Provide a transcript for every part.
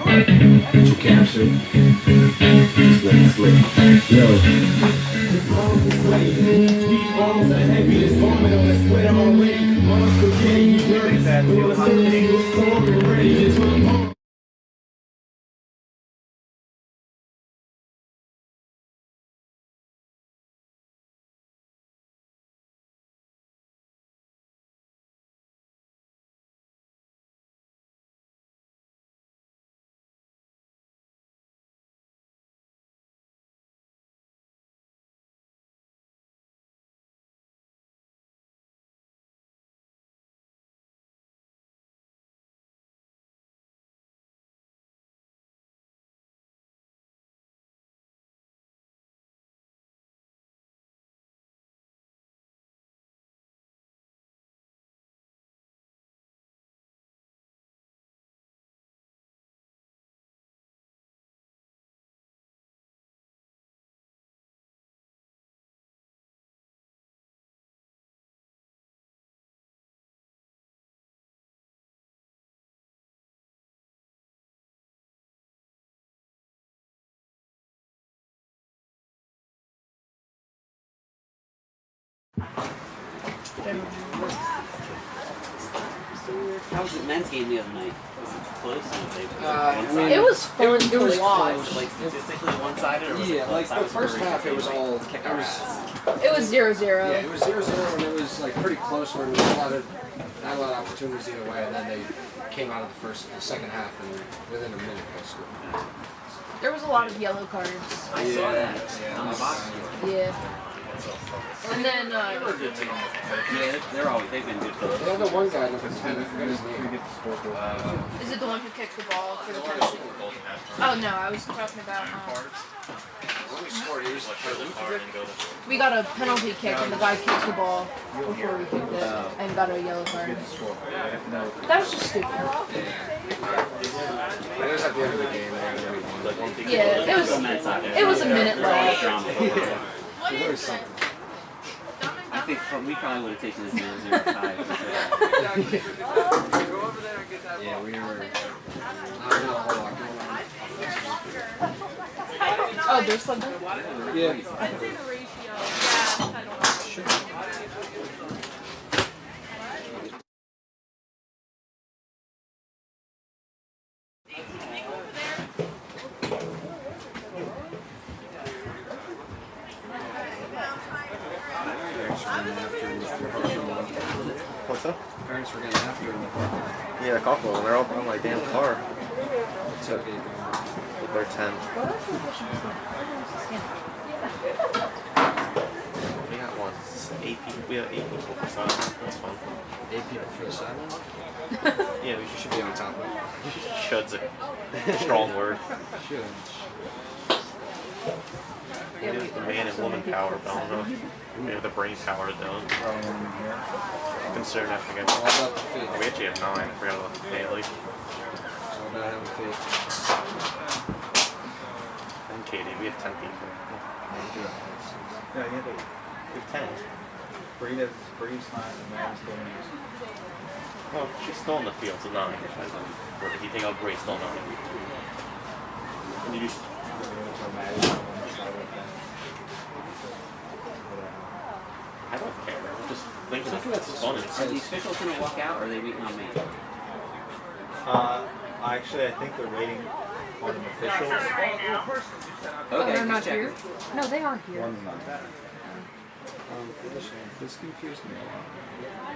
Get your capture. Just let it slip. Yo. These bones are heavy. This moment on the sweat already. Mama spaghetti, you dirty. We're sitting ready. Just look home. How was the men's game the other night? Was it close? It was fun to watch. Close, like statistically one-sided, or was yeah, it like the first half, it was all kick our ass? It was 0-0. Yeah, it was 0-0, and it was like pretty close. Where there was not a lot of opportunities either way, and then they came out of the second half, and within a minute they scored. There was a lot of yellow cards. I saw that on the box. Yeah. And then, Yeah, they've been good for us. They had the one guy, number 10, I forgot his name. is it the one who kicked the ball for the penalty? Oh no, I was talking about. When he scored, he was like, We got a penalty kick, and the guy kicked the ball before we kicked it, and got a yellow card. That was just stupid. it was at the end of the game. Yeah, it was a minute left. I think we probably would have taken this 0-0 tie. Yeah, we were. Oh, there's something? Yeah. What's up? Parents were getting after him. Yeah, a couple. They're all on my damn car. It's okay. They're 10. We got one. 8 people. We have 8 people for silence. That's fun. 8 people for the silent? Yeah, we Should be on top of it. Shud's a strong word. Should. We have the man and woman power, but I don't know if we have the brain power though. Concerned I forget. All about the faith. We actually have 9. I forgot about the family. It's all about having faith. And Katie, we have 10 people. Yeah, you have We have 10. Bree's not, and Mary's still in use. Well, she's still in the field, so 9. Or if you take out Bray, still 9. And you just... I don't care. I'm just thinking that's fun. Are the officials going to walk out, or are they waiting on me? Actually, I think they're waiting on the officials. Oh, they're not here? No, they are here. One's not there. This confused me a lot.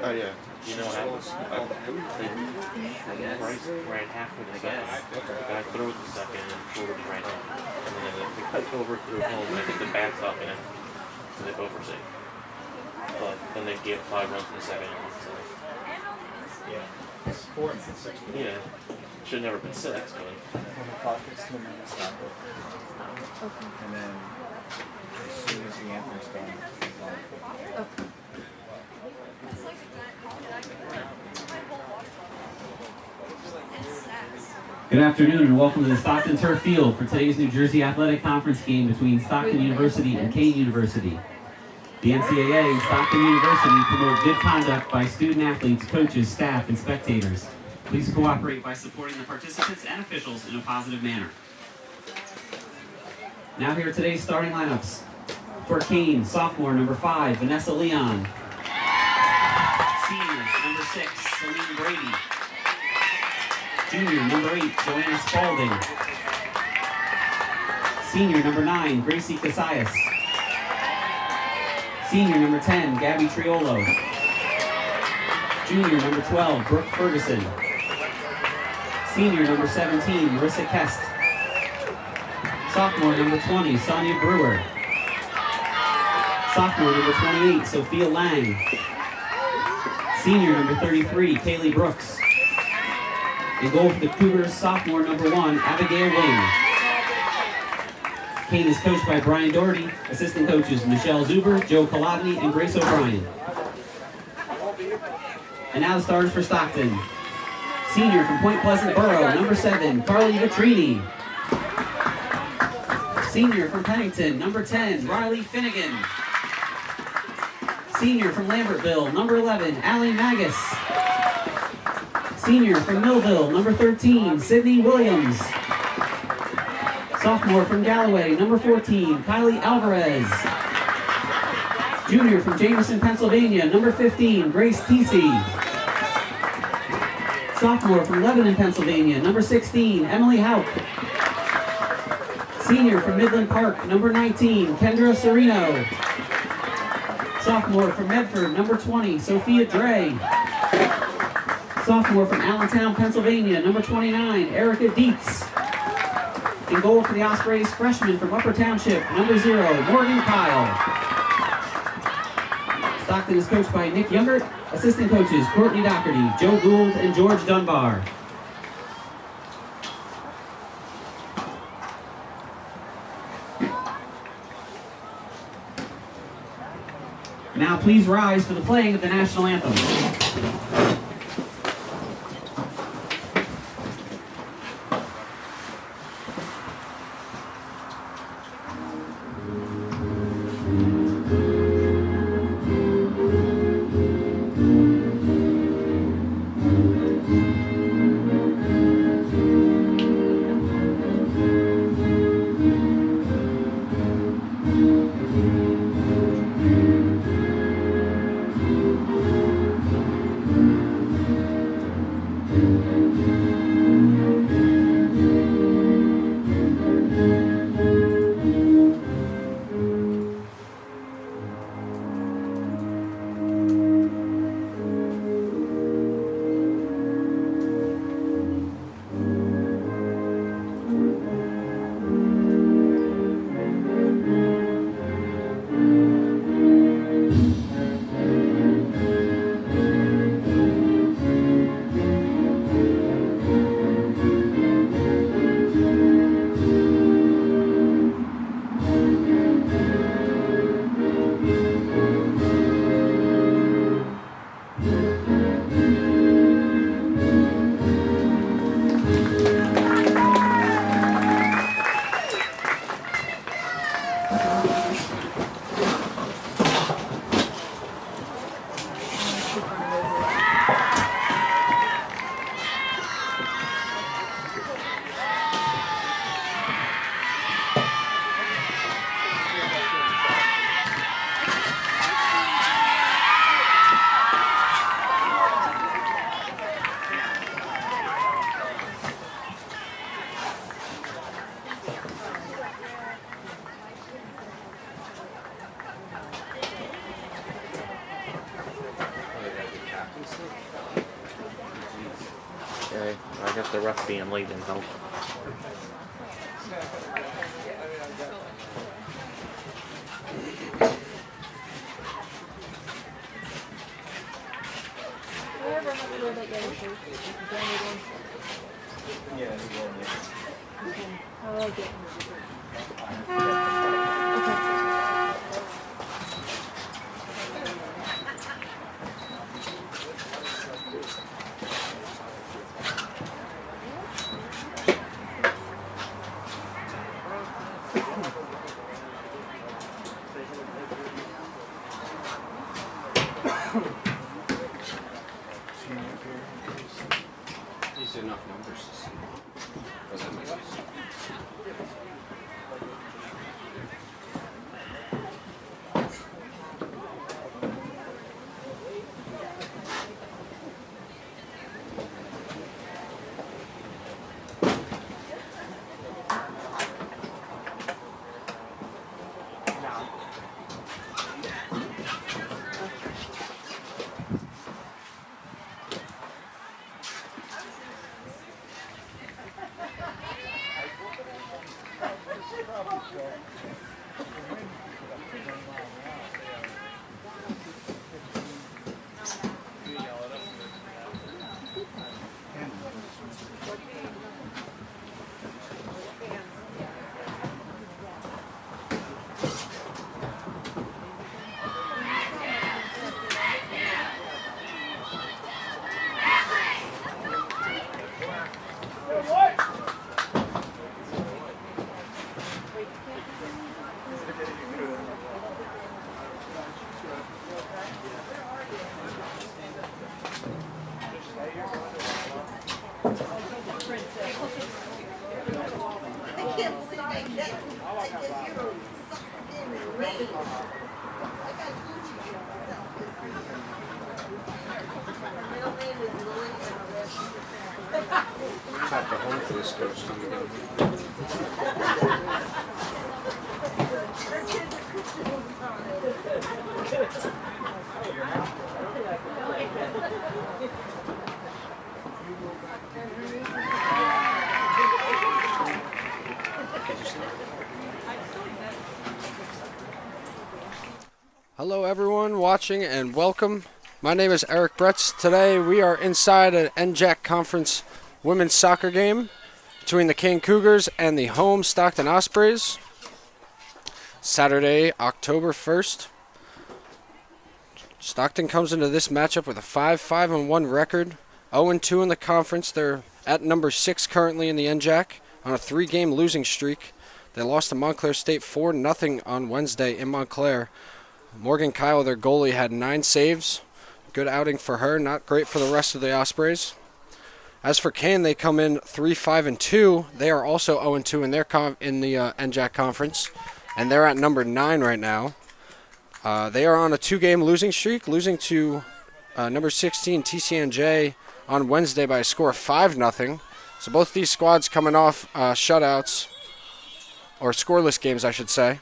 Oh, yeah. You know what happens? I guess. Right halfway the second. The guy throws the second and forward is right on. And then they cut over through home, and I think the backs up and they both were safe. But then they gave 5 runs in the second inning. So. Yeah. It's 4 and 6. Yeah. Should have never been 6, but. When the clock gets 2 minutes, stop it. Okay. And then as soon as the anthems done, it's on. Okay. Good afternoon and welcome to the Stockton Turf Field for today's New Jersey Athletic Conference game between Stockton University and Kean University. The NCAA and Stockton University promote good conduct by student athletes, coaches, staff, and spectators. Please cooperate by supporting the participants and officials in a positive manner. Now here are today's starting lineups. For Kean, sophomore, number 5, Vanessa Leon. Senior, number 6, Celine Brady. Junior, number 8, Joanna Spalding. Senior, number 9, Gracie Casillas. Senior, number 10, Gabby Triolo. Junior, number 12, Brooke Ferguson. Senior, number 17, Marissa Kest. Sophomore, number 20, Sonia Brewer. Sophomore, number 28, Sophia Lang. Senior, number 33, Kaylee Brooks. In goal for the Cougars, sophomore, number 1, Abigail Wing. Kean is coached by Brian Doherty. Assistant coaches, Michelle Zuber, Joe Kolodny, and Grace O'Brien. And now the starters for Stockton. Senior from Point Pleasant Borough, number 7, Carly Vitrini. Senior from Pennington, number 10, Riley Finnegan. Senior from Lambertville, number 11, Allie Magus. Senior from Millville, number 13, Sydney Williams. Sophomore from Galloway, number 14, Kylie Alvarez. Junior from Jameson, Pennsylvania, number 15, Grace Tesey. Sophomore from Lebanon, Pennsylvania, number 16, Emily Haupt. Senior from Midland Park, number 19, Kendra Serino. Sophomore from Medford, number 20, Sophia Dre. Sophomore from Allentown, Pennsylvania, number 29, Erica Dietz. In goal for the Ospreys, freshman from Upper Township, number 0, Morgan Kyle. Stockton is coached by Nick Youngert. Assistant coaches, Courtney Doherty, Joe Gould, and George Dunbar. Now please rise for the playing of the national anthem. Okay, I guess the ref being late didn't help. Whoever has to wear that yellow shirt, branded one. Yeah, he wore it. Okay, I like it. Top the home for this coach coming in. Hello everyone watching and welcome. My name is Eric Bretz. Today we are inside an NJAC Conference women's soccer game between the Kean Cougars and the home Stockton Ospreys. Saturday, October 1st. Stockton comes into this matchup with a 5-5-1 record, 0-2 in the conference. They're at number 6 currently in the NJAC on a 3-game losing streak. They lost to Montclair State 4-0 on Wednesday in Montclair. Morgan Kyle, their goalie, had 9 saves. Good outing for her, not great for the rest of the Ospreys. As for Kean, they come in 3-5-2. They are also 0-2 in their in the NJAC conference, and they're at number 9 right now. They are on a 2-game losing streak, losing to number 16 TCNJ on Wednesday by a score of 5-0. So both these squads coming off shutouts, or scoreless games, I should say.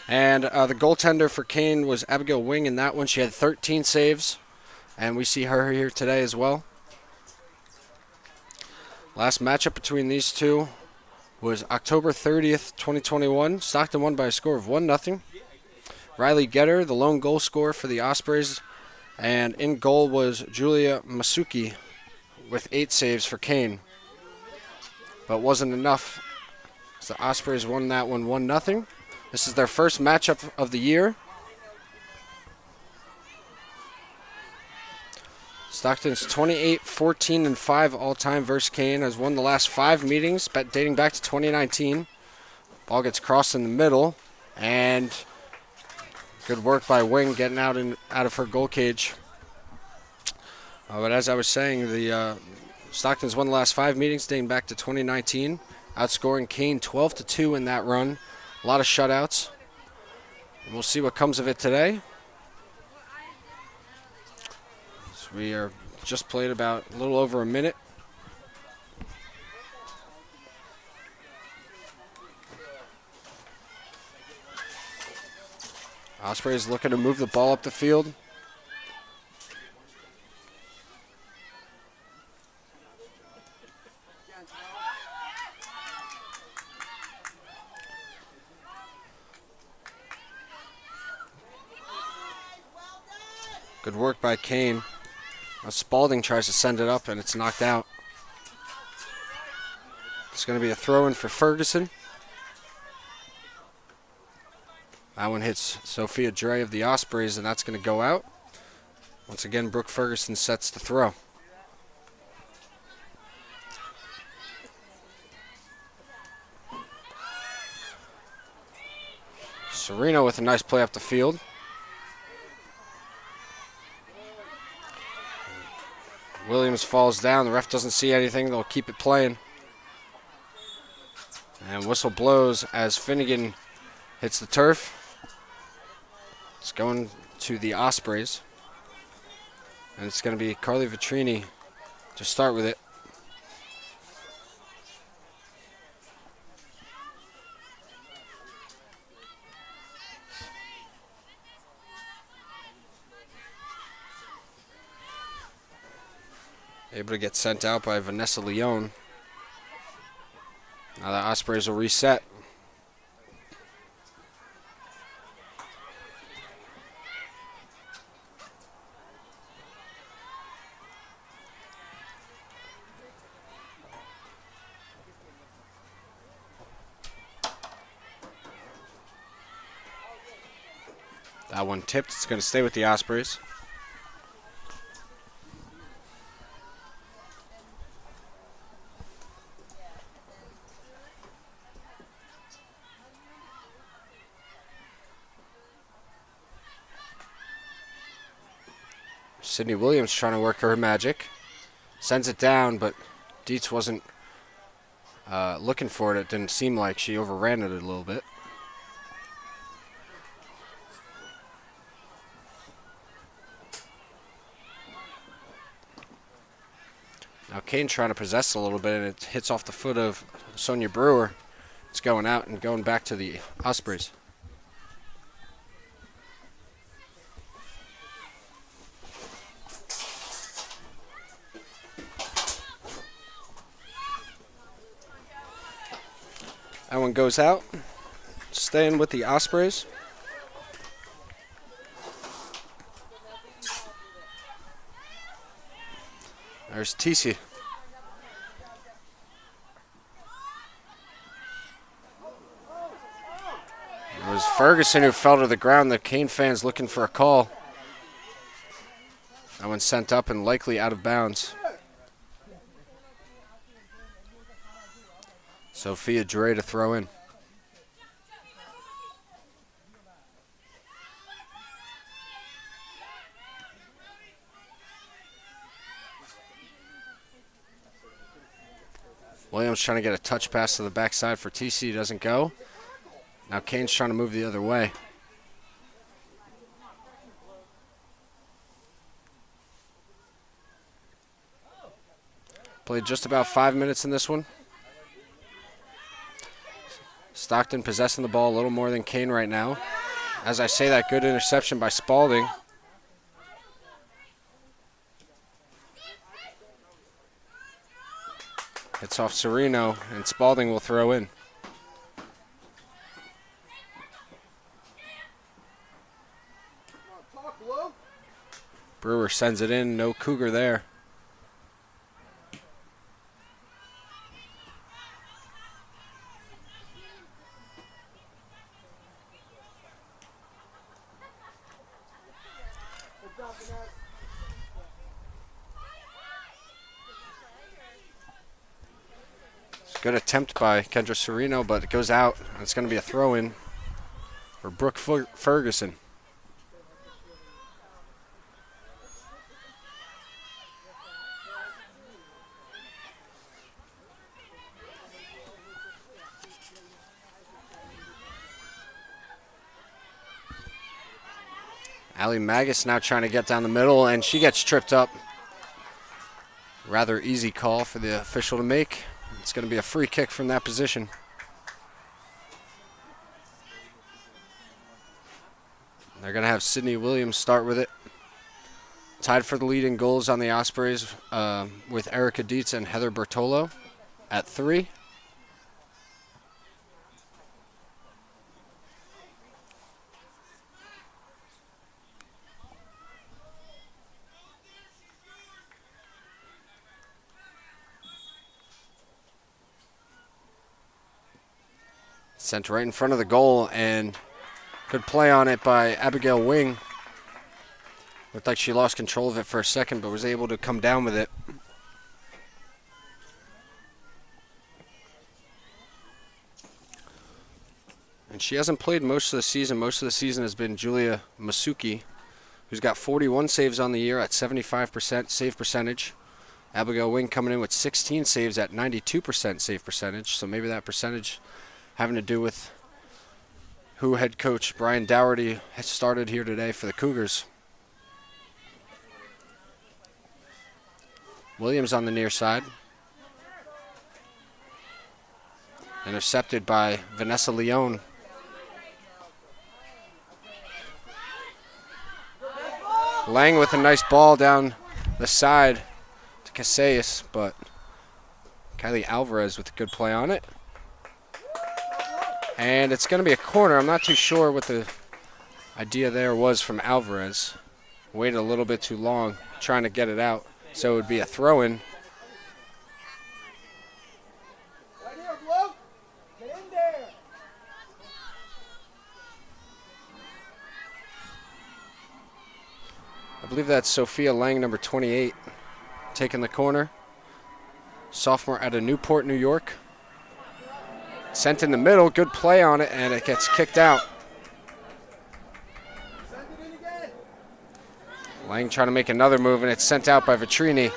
And the goaltender for Kean was Abigail Wing in that one. She had 13 saves, and we see her here today as well. Last matchup between these two was October 30th, 2021. Stockton won by a score of 1-0. Riley Getter, the lone goal scorer for the Ospreys, and in goal was Julia Masuki with 8 saves for Kean. But wasn't enough. So the Ospreys won that one 1-0. This is their first matchup of the year. Stockton's 28-14-5 all-time versus Kean, has won the last 5 meetings dating back to 2019. Ball gets crossed in the middle, and good work by Wing getting out of her goal cage. But as I was saying, the Stockton's won the last 5 meetings dating back to 2019, outscoring Kean 12-2 in that run. A lot of shutouts. And we'll see what comes of it today. So we are just played about a little over a minute. Ospreys looking to move the ball up the field. Good work by Kean. Spalding tries to send it up, and it's knocked out. It's going to be a throw-in for Ferguson. That one hits Sophia Dre of the Ospreys, and that's going to go out. Once again, Brooke Ferguson sets the throw. Sereno with a nice play up the field. Williams falls down. The ref doesn't see anything. They'll keep it playing. And whistle blows as Finnegan hits the turf. It's going to the Ospreys. And it's going to be Carly Vitrini to start with it. Able to get sent out by Vanessa Leone. Now the Ospreys will reset. That one tipped. It's going to stay with the Ospreys. Sydney Williams trying to work her magic. Sends it down, but Dietz wasn't looking for it. It didn't seem like. She overran it a little bit. Now Kean trying to possess a little bit, and it hits off the foot of Sonia Brewer. It's going out and going back to the Ospreys. That one goes out. Staying with the Ospreys. There's TC. It was Ferguson who fell to the ground. The Kean fans looking for a call. That one sent up and likely out of bounds. Sophia Dre to throw in. Williams trying to get a touch pass to the backside for TC. Doesn't go. Now Kean's trying to move the other way. Played just about 5 minutes in this one. Stockton possessing the ball a little more than Kean right now. As I say that, good interception by Spalding. It's off Sereno, and Spalding will throw in. Brewer sends it in, no Cougar there. Good attempt by Kendra Sereno, but it goes out. And it's going to be a throw-in for Brooke Ferguson. Allie Magus now trying to get down the middle, and she gets tripped up. Rather easy call for the official to make. It's going to be a free kick from that position. They're going to have Sydney Williams start with it. Tied for the lead in goals on the Ospreys with Erica Dietz and Heather Bertolo at 3. Sent right in front of the goal, and good play on it by Abigail Wing. Looked like she lost control of it for a second, but was able to come down with it. And she hasn't played most of the season. Most of the season has been Julia Masuki, who's got 41 saves on the year at 75% save percentage. Abigail Wing coming in with 16 saves at 92% save percentage, so maybe that percentage having to do with who head coach Brian Dougherty has started here today for the Cougars. Williams on the near side. Intercepted by Vanessa Leone. Lang with a nice ball down the side to Casillas, but Kylie Alvarez with a good play on it. And it's going to be a corner. I'm not too sure what the idea there was from Alvarez. Waited a little bit too long trying to get it out. So it would be a throw-in. Right here, Blue. Get in there. believe that's Sophia Lang, number 28, taking the corner. Sophomore out of Newport, New York. Sent in the middle, good play on it, and it gets kicked out. Lang trying to make another move, and it's sent out by Vitrini.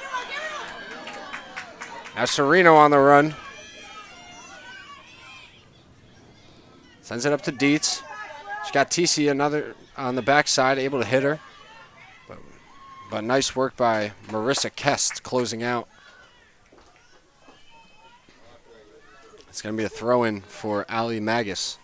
Now Sereno on the run. Sends it up to Dietz. She's got TC another on the backside, able to hit her. But nice work by Marissa Kest closing out. It's going to be a throw-in for Ali Magus.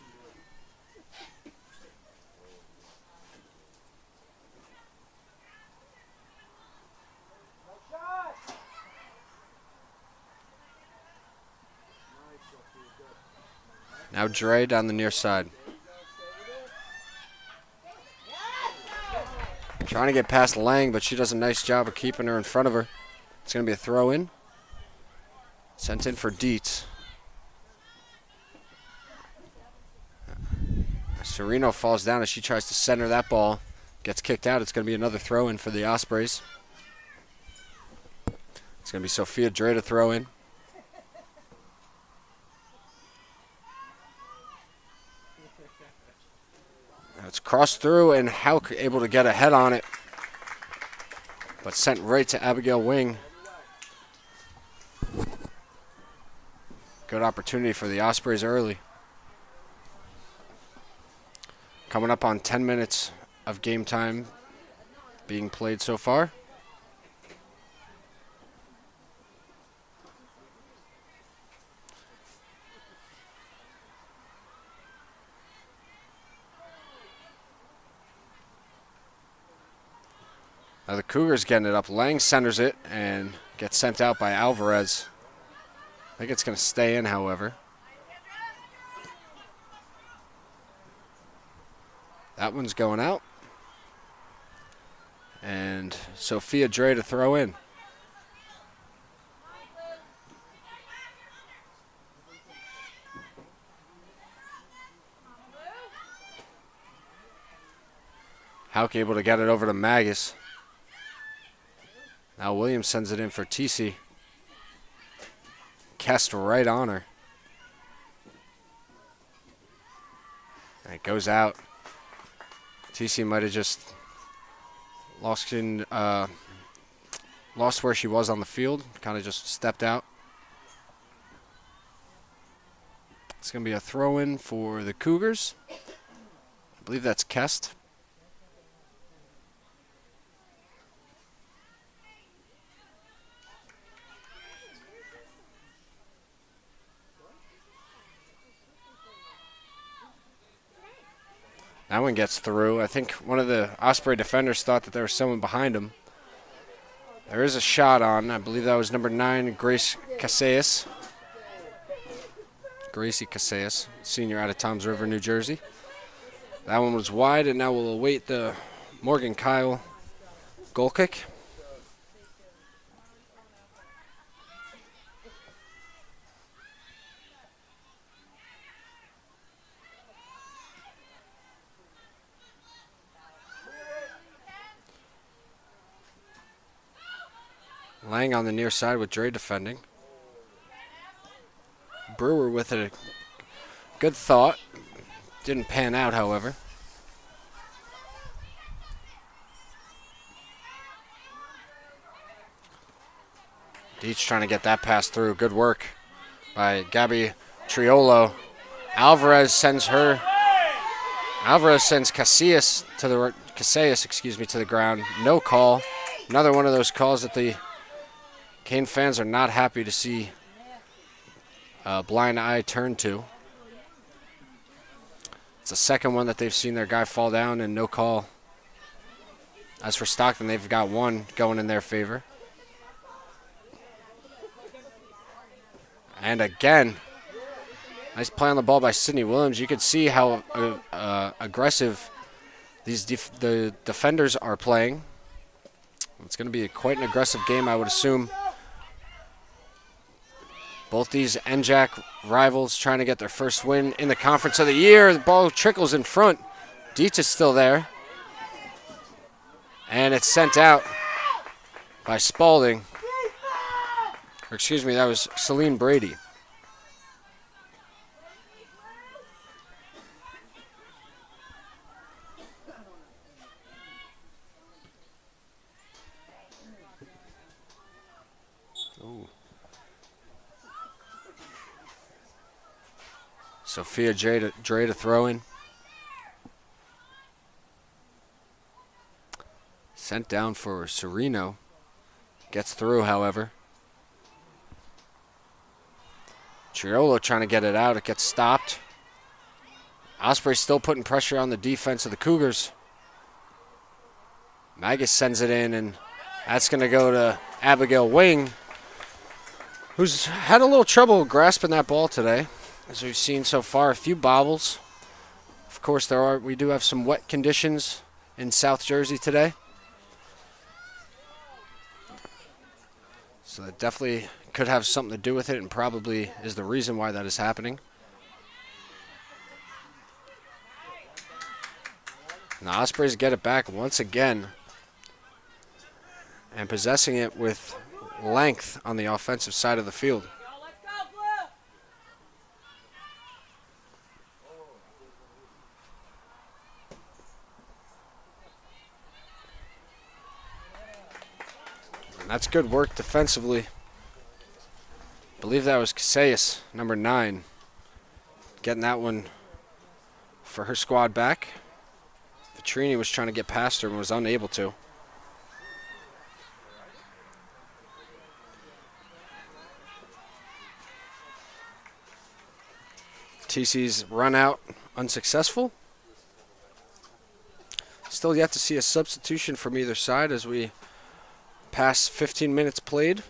Now Dre down the near side. Trying to get past Lang, but she does a nice job of keeping her in front of her. It's going to be a throw-in. Sent in for Dietz. Sereno falls down as she tries to center that ball. Gets kicked out. It's going to be another throw-in for the Ospreys. It's going to be Sophia Dre to throw in. It's crossed through, and Hauk able to get a head on it, but sent right to Abigail Wing. Good opportunity for the Ospreys early. Coming up on 10 minutes of game time being played so far. Now the Cougars getting it up. Lang centers it and gets sent out by Alvarez. I think it's going to stay in, however. That one's going out. And Sophia Dre to throw in. Hauk able to get it over to Magus. Now Williams sends it in for TC. Kest right on her. And it goes out. TC might have just lost where she was on the field. Kind of just stepped out. It's going to be a throw-in for the Cougars. I believe that's Kest. That one gets through. I think one of the Osprey defenders thought that there was someone behind him. There is a shot on. I believe that was number 9, Grace Casillas. Gracie Casillas, senior out of Toms River, New Jersey. That one was wide, and now we'll await the Morgan Kyle goal kick. Lang on the near side with Dre defending. Brewer with a good thought. Didn't pan out, however. Deitch trying to get that pass through. Good work by Gabby Triolo. Alvarez sends Casillas to the ground. No call. Another one of those calls that the Kean fans are not happy to see a blind eye turn to. It's the second one that they've seen their guy fall down and no call. As for Stockton, they've got one going in their favor. And again, nice play on the ball by Sydney Williams. You could see how aggressive the defenders are playing. It's going to be quite an aggressive game, I would assume. Both these NJAC rivals trying to get their first win in the conference of the year. The ball trickles in front. Dietz is still there. And it's sent out by Spalding. Or excuse me, that was Celine Brady. Ooh. Sophia Dre to throw in. Sent down for Sereno. Gets through, however. Triolo trying to get it out. It gets stopped. Osprey still putting pressure on the defense of the Cougars. Magus sends it in, and that's going to go to Abigail Wing, who's had a little trouble grasping that ball today, as we've seen so far. A few bobbles. Of course, we do have some wet conditions in South Jersey today. So that definitely could have something to do with it, and probably is the reason why that is happening. And the Ospreys get it back once again, and possessing it with length on the offensive side of the field. And that's good work defensively. I believe that was Casillas, number 9, getting that one for her squad back. Vitrini was trying to get past her and was unable to. TC's run out unsuccessful. Still yet to see a substitution from either side as we pass 15 minutes played.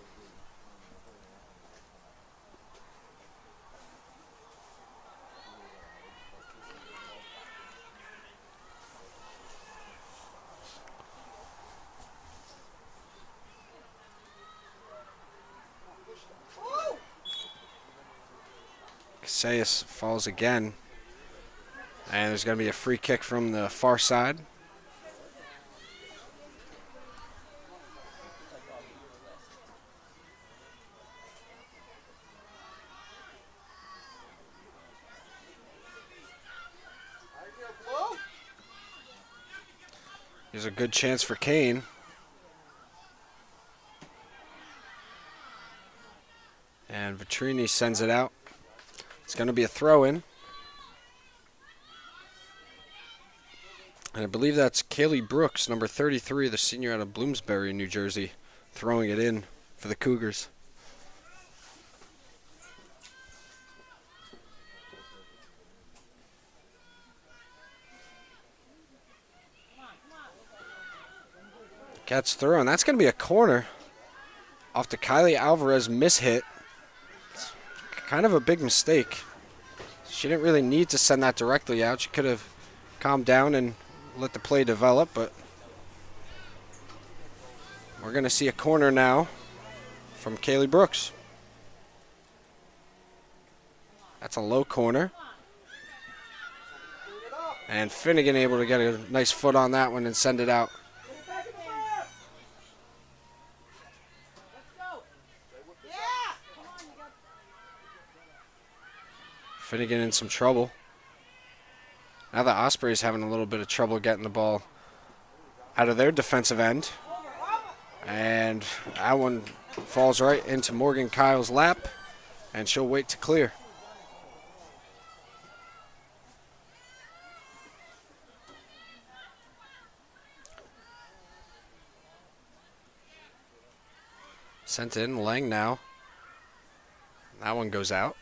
Casillas falls again. And there's going to be a free kick from the far side. Here's a good chance for Kean. And Vitrini sends it out. It's going to be a throw-in. And I believe that's Kaylee Brooks, number 33, the senior out of Bloomsbury, New Jersey, throwing it in for the Cougars. Gets through, and that's going to be a corner off the Kylie Alvarez mishit. It's kind of a big mistake. She didn't really need to send that directly out. She could have calmed down and let the play develop, but we're going to see a corner now from Kaylee Brooks. That's a low corner. And Finnegan able to get a nice foot on that one and send it out. Finnegan in some trouble. Now the Ospreys having a little bit of trouble getting the ball out of their defensive end. And that one falls right into Morgan Kyle's lap, and she'll wait to clear. Sent in, Lang now. That one goes out.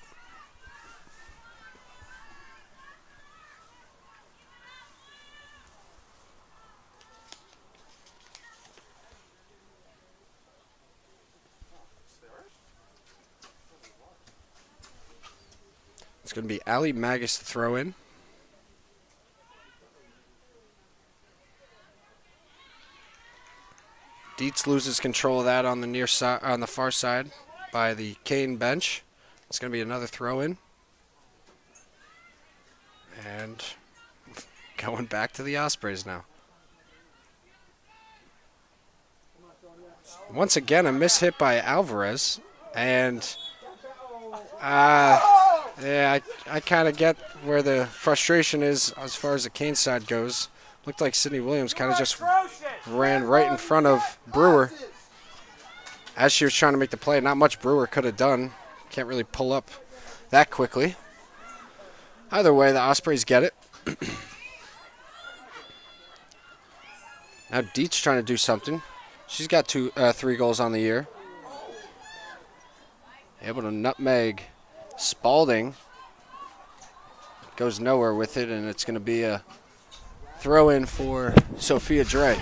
It's going to be Allie Magus to throw in. Dietz loses control of that on the near side, on the far side, by the Kean bench. It's going to be another throw in, and going back to the Ospreys now. Once again, a miss hit by Alvarez. And, yeah, I kind of get where the frustration is as far as the Kean side goes. Looked like Sydney Williams kind of just ran right in front of Brewer as she was trying to make the play. Not much Brewer could have done. Can't really pull up that quickly. Either way, the Ospreys get it. Now Dietz trying to do something. She's got 3 goals on the year. Able to nutmeg Spalding. Goes nowhere with it, and it's going to be a throw in for Sophia Dre.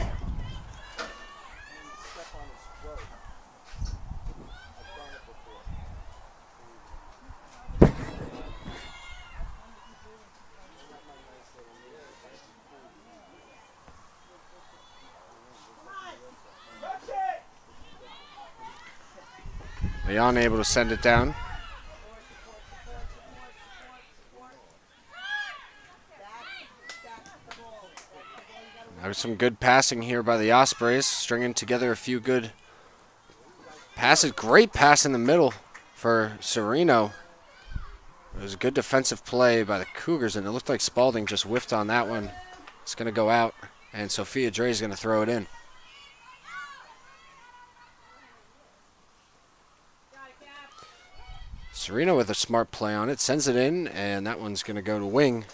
Leon able to send it down. There's some good passing here by the Ospreys, stringing together a few good passes. Great pass in the middle for Sereno. It was a good defensive play by the Cougars, and it looked like Spalding just whiffed on that one. It's going to go out, and Sophia Dre is going to throw it in. Sereno with a smart play on it, sends it in, and that one's going to go to wing.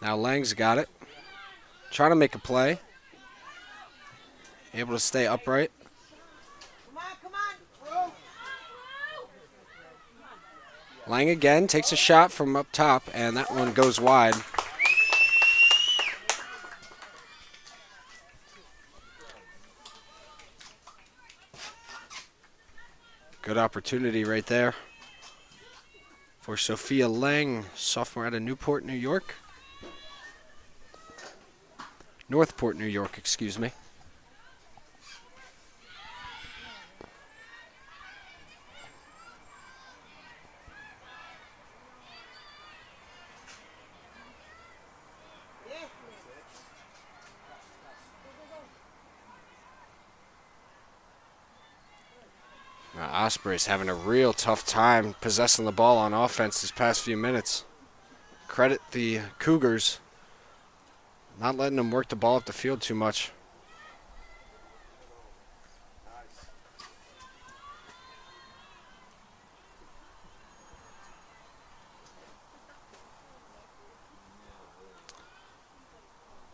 Now Lang's got it. Trying to make a play. Able to stay upright. Lang again takes a shot from up top, and that one goes wide. Good opportunity right there for Sophia Lang, sophomore out of Newport, New York. Northport, New York, excuse me. Now, Osprey's having a real tough time possessing the ball on offense this past few minutes. Credit the Cougars, not letting them work the ball up the field too much.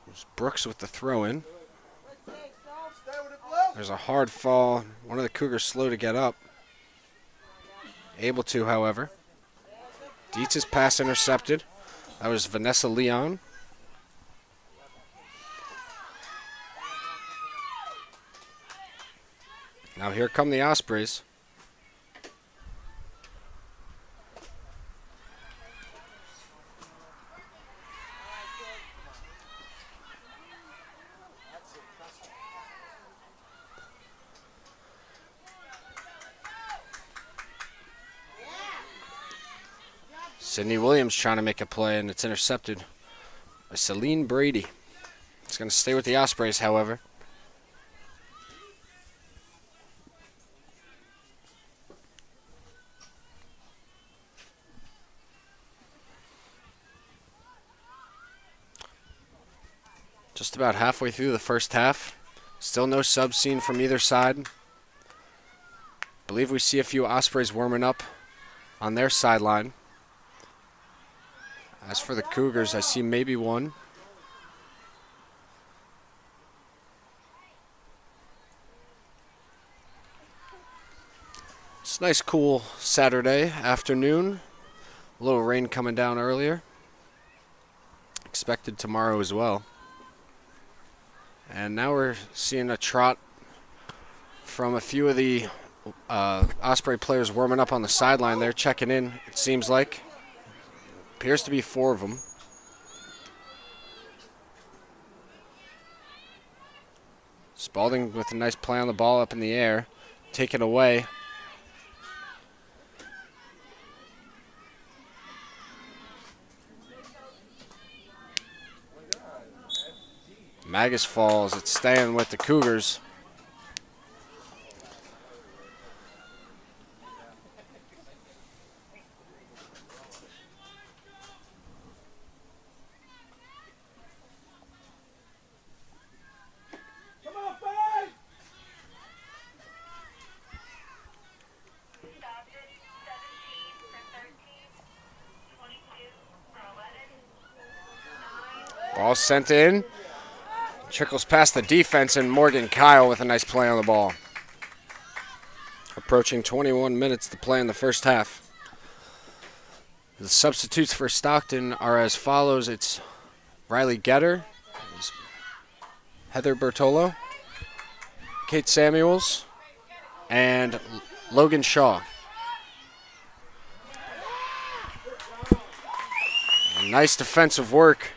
There's Brooks with the throw-in. There's a hard fall. One of the Cougars slow to get up. Able to, however. Dietz's pass intercepted. That was Vanessa Leon. Now here come the Ospreys. Sydney Williams trying to make a play, and it's intercepted by Celine Brady. It's going to stay with the Ospreys, however. Just about halfway through the first half. Still no subs seen from either side. Believe we see a few Ospreys warming up on their sideline. As for the Cougars, I see maybe one. It's a nice cool Saturday afternoon. A little rain coming down earlier. Expected tomorrow as well. And now we're seeing a trot from a few of the Osprey players warming up on the sideline there, checking in, it seems like. Appears to be 4 of them. Spalding with a nice play on the ball up in the air. Take it away. Magus falls. It's staying with the Cougars. Ball sent in. Trickles past the defense, and Morgan Kyle with a nice play on the ball. Approaching 21 minutes to play in the first half. The substitutes for Stockton are as follows. It's Riley Getter, Heather Bertolo, Kate Samuels, and Logan Shaw. And nice defensive work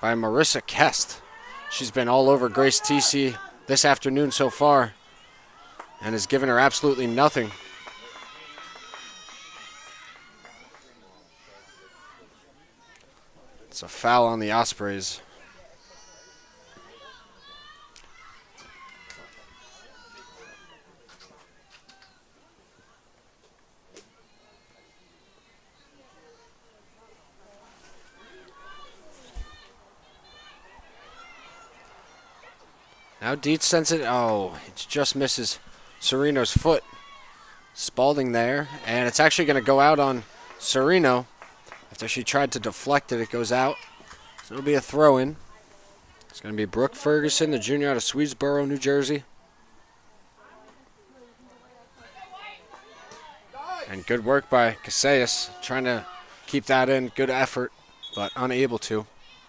by Marissa Kest. She's been all over Grace TC this afternoon so far and has given her absolutely nothing. It's a foul on the Ospreys. Now Dietz sends it. Oh, it just misses Sereno's foot. Spalding there, and it's actually going to go out on Sereno. After she tried to deflect it, it goes out. So it'll be a throw-in. It's going to be Brooke Ferguson, the junior out of Swedesboro, New Jersey. And good work by Casillas, trying to keep that in. Good effort, but unable to.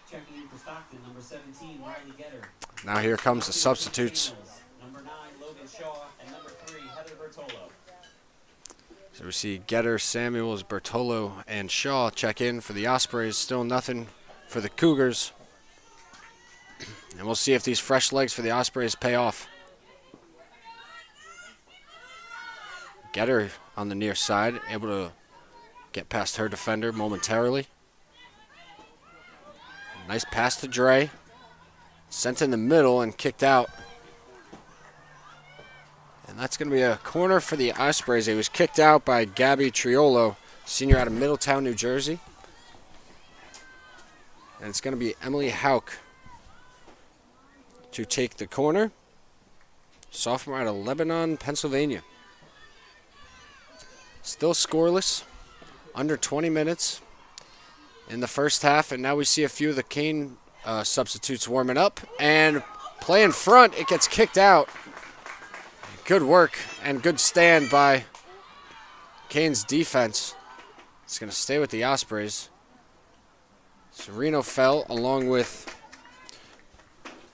Checking in for Stockton, number 17, Riley Getter. Now here comes the substitutes. Number 9, Logan Shaw, and number 3, Heather Bertolo. So we see Getter, Samuels, Bertolo, and Shaw check in for the Ospreys. Still nothing for the Cougars. And we'll see if these fresh legs for the Ospreys pay off. Getter on the near side, able to get past her defender momentarily. Nice pass to Dre. Sent in the middle and kicked out. And that's going to be a corner for the Ospreys. It was kicked out by Gabby Triolo, senior out of Middletown, New Jersey. And it's going to be Emily Hauk to take the corner. Sophomore out of Lebanon, Pennsylvania. Still scoreless. Under 20 minutes in the first half. And now we see a few of the Kean substitutes warming up. And play in front. It gets kicked out. Good work and good stand by Kean's defense. It's going to stay with the Ospreys. Sereno fell along with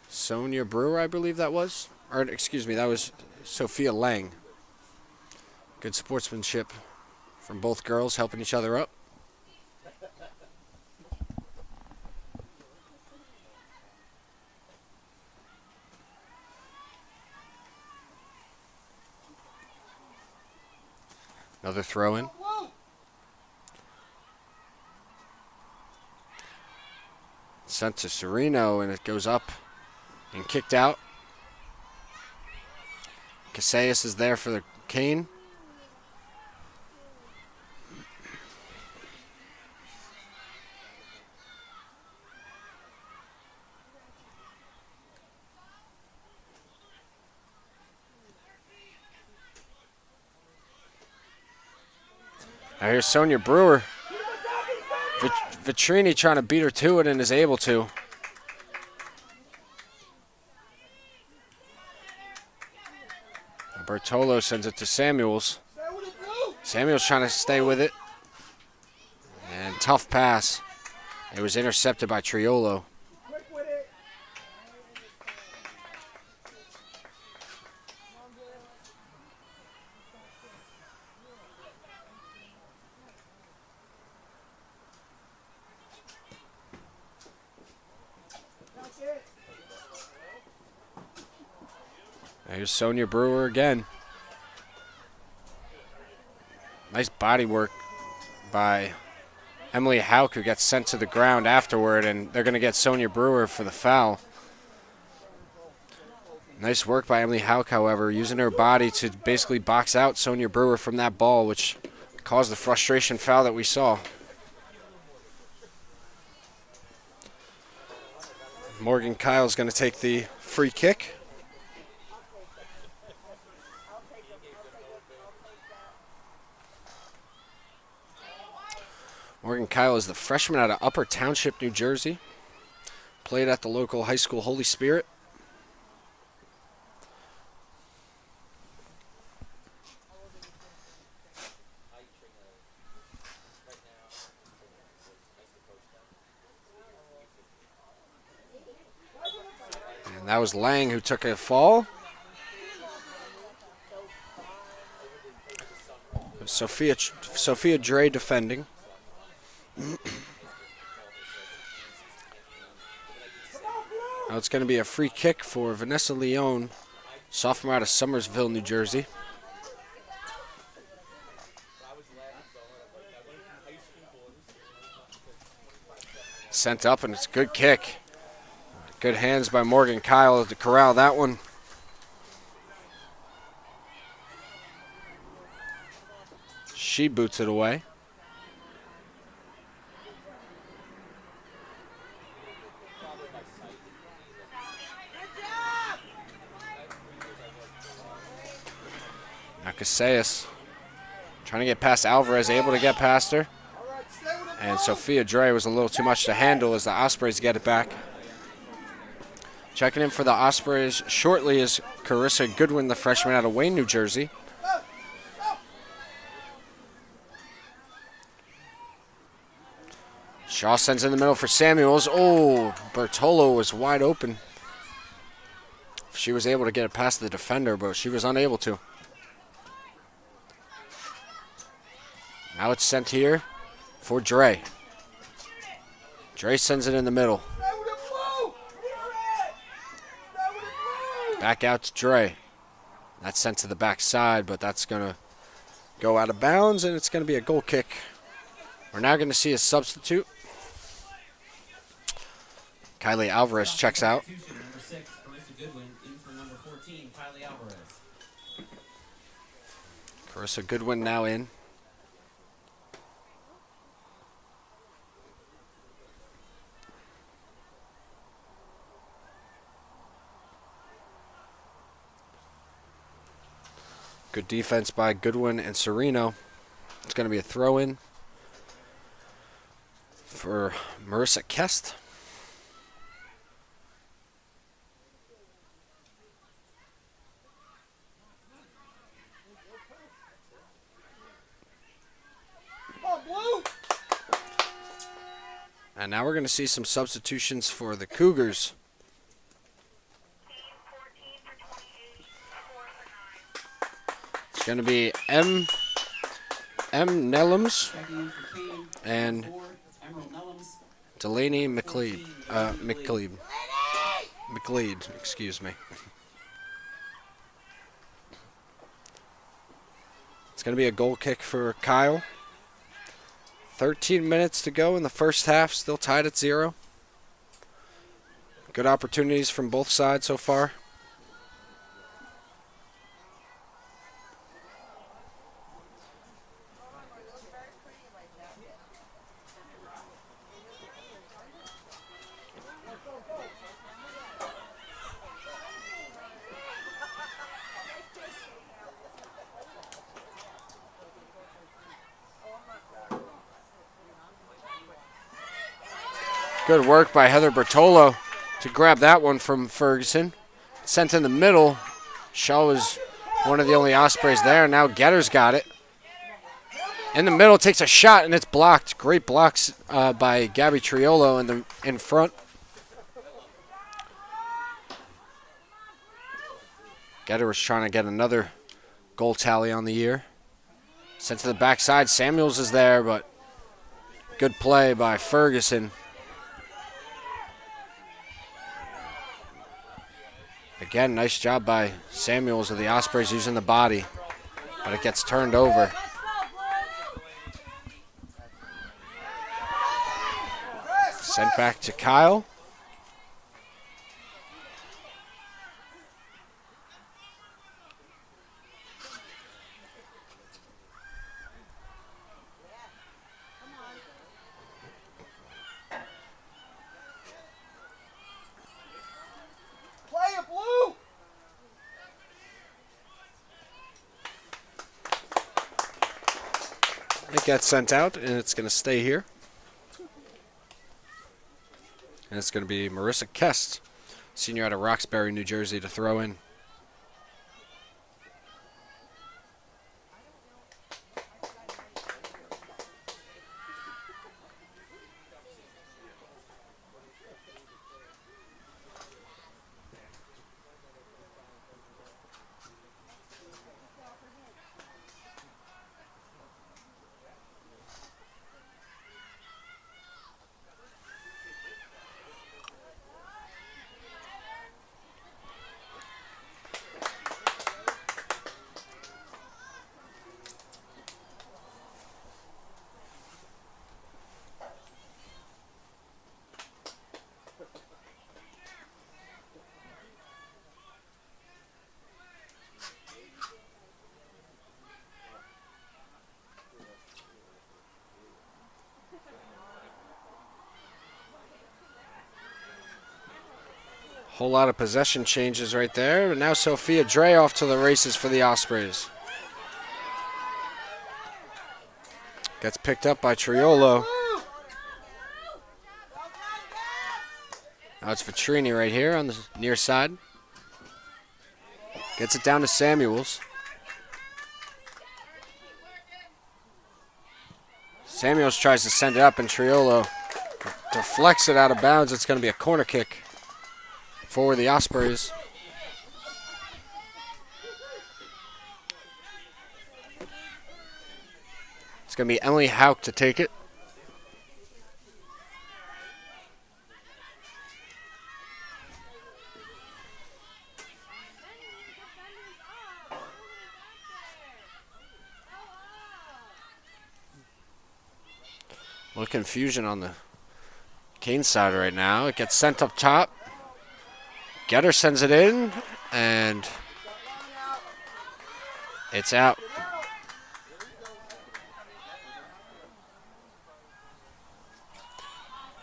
Sonia Brewer, I believe that was. Or, excuse me, that was Sophia Lang. Good sportsmanship from both girls, helping each other up. Another throw-in. Sent to Sereno, and it goes up and kicked out. Casillas is there for the Kean. Now here's Sonia Brewer. Vitrini trying to beat her to it and is able to. Bertolo sends it to Samuels. Samuels trying to stay with it. And tough pass. It was intercepted by Triolo. Here's Sonia Brewer again. Nice body work by Emily Hauk, who gets sent to the ground afterward, and they're going to get Sonia Brewer for the foul. Nice work by Emily Hauk, however, using her body to basically box out Sonia Brewer from that ball, which caused the frustration foul that we saw. Morgan Kyle's going to take the free kick. Morgan Kyle is the freshman out of Upper Township, New Jersey. Played at the local high school Holy Spirit. And that was Lang who took a fall. Sophia Dre defending. Now it's going to be a free kick for Vanessa Leone, sophomore out of Somersville, New Jersey. Sent up, and it's a good kick. Good hands by Morgan Kyle to corral that one. She boots it away. Casillas trying to get past Alvarez, able to get past her. And Sophia Dre was a little too much to handle as the Ospreys get it back. Checking in for the Ospreys shortly is Carissa Goodwin, the freshman out of Wayne, New Jersey. Shaw sends in the middle for Samuels. Oh, Bertolo was wide open. She was able to get it past the defender, but she was unable to. Now it's sent here for Dre. Dre sends it in the middle. Back out to Dre. That's sent to the backside, but that's going to go out of bounds, and it's going to be a goal kick. We're now going to see a substitute. Kylie Alvarez checks out. Carissa Goodwin now in. Good defense by Goodwin and Sereno. It's going to be a throw-in for Marissa Kest. And now we're going to see some substitutions for the Cougars. It's going to be M. Nellums and Delaney McLeod, excuse me. It's going to be a goal kick for Kyle. 13 minutes to go in the first half, still tied at 0. Good opportunities from both sides so far. Good work by Heather Bertolo to grab that one from Ferguson. Sent in the middle. Shaw was one of the only Ospreys there. Now Getter's got it. In the middle, takes a shot, and it's blocked. Great blocks by Gabby Triolo in front. Getter was trying to get another goal tally on the year. Sent to the backside. Samuels is there, but good play by Ferguson. Again, nice job by Samuels of the Ospreys using the body, but it gets turned over. Sent back to Kyle. It gets sent out, and it's going to stay here. And it's going to be Marissa Kest, senior out of Roxbury, New Jersey, to throw in. Whole lot of possession changes right there. But now Sophia Dre off to the races for the Ospreys. Gets picked up by Triolo. Now it's Vitrini right here on the near side. Gets it down to Samuels. Samuels tries to send it up, and Triolo deflects it out of bounds. It's going to be a corner kick for the Ospreys. It's going to be Emily Hauk to take it. A little confusion on the Kean side right now. It gets sent up top. Getter sends it in, and it's out.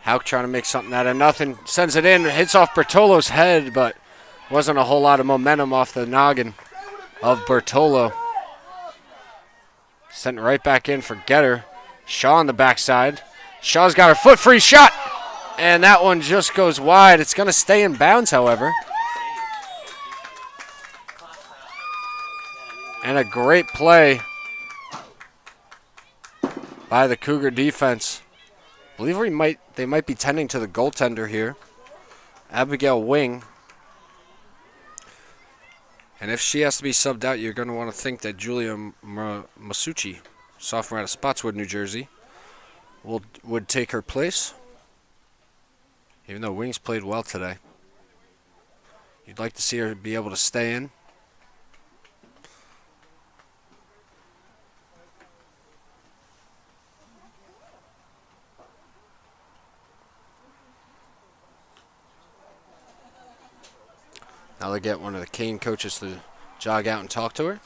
Hauk trying to make something out of nothing. Sends it in, hits off Bertolo's head, but wasn't a whole lot of momentum off the noggin of Bertolo. Sent right back in for Getter. Shaw on the backside. Shaw's got her foot free shot. And that one just goes wide. It's going to stay in bounds, however. And a great play by the Cougar defense. I believe they might be tending to the goaltender here, Abigail Wing. And if she has to be subbed out, you're going to want to think that Julia Masucci, sophomore out of Spotswood, New Jersey, would take her place. Even though Wings played well today. You'd like to see her be able to stay in. Now they get one of the Kean coaches to jog out and talk to her.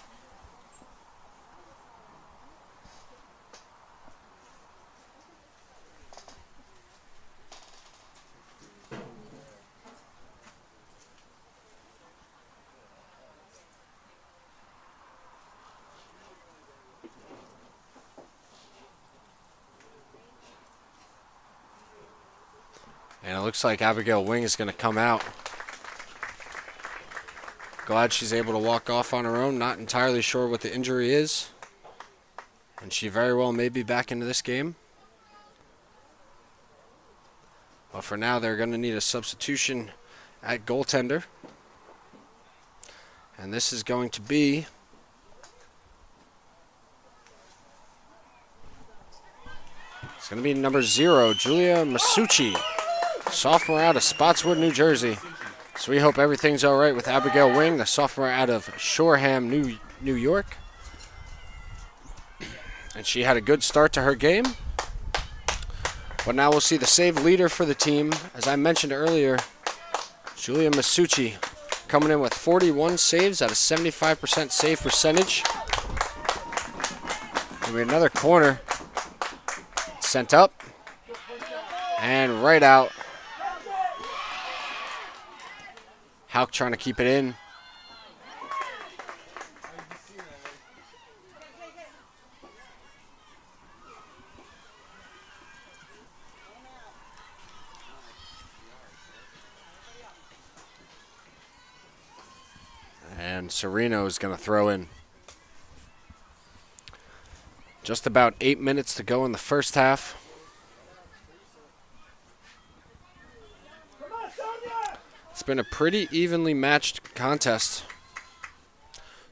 And it looks like Abigail Wing is going to come out. Glad she's able to walk off on her own. Not entirely sure what the injury is. And she very well may be back into this game. But for now, they're going to need a substitution at goaltender. And this is going to be it's going to be number 0, Julia Masucci, sophomore out of Spotswood, New Jersey. So we hope everything's all right with Abigail Wing, the sophomore out of Shoreham, New York. And she had a good start to her game. But now we'll see the save leader for the team. As I mentioned earlier, Julia Masucci coming in with 41 saves at a 75% save percentage. And we have another corner sent up and right out. Hauk trying to keep it in. And Sereno is going to throw in. Just about 8 minutes to go in the first half. It's been a pretty evenly matched contest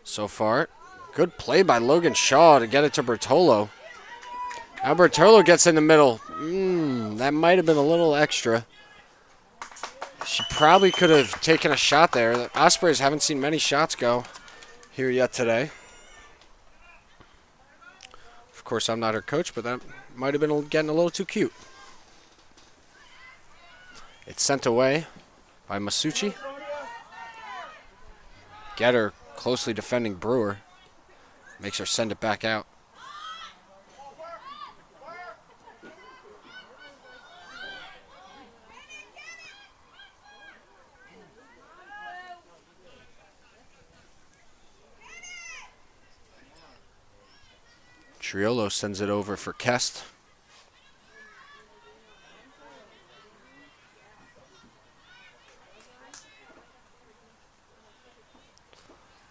so far. Good play by Logan Shaw to get it to Bertolo. Now Bertolo gets in the middle. That might have been a little extra. She probably could have taken a shot there. The Ospreys haven't seen many shots go here yet today. Of course, I'm not her coach, but that might have been getting a little too cute. It's sent away by Masucci. Getter closely defending Brewer. Makes her send it back out. Triolo sends it over for Kest.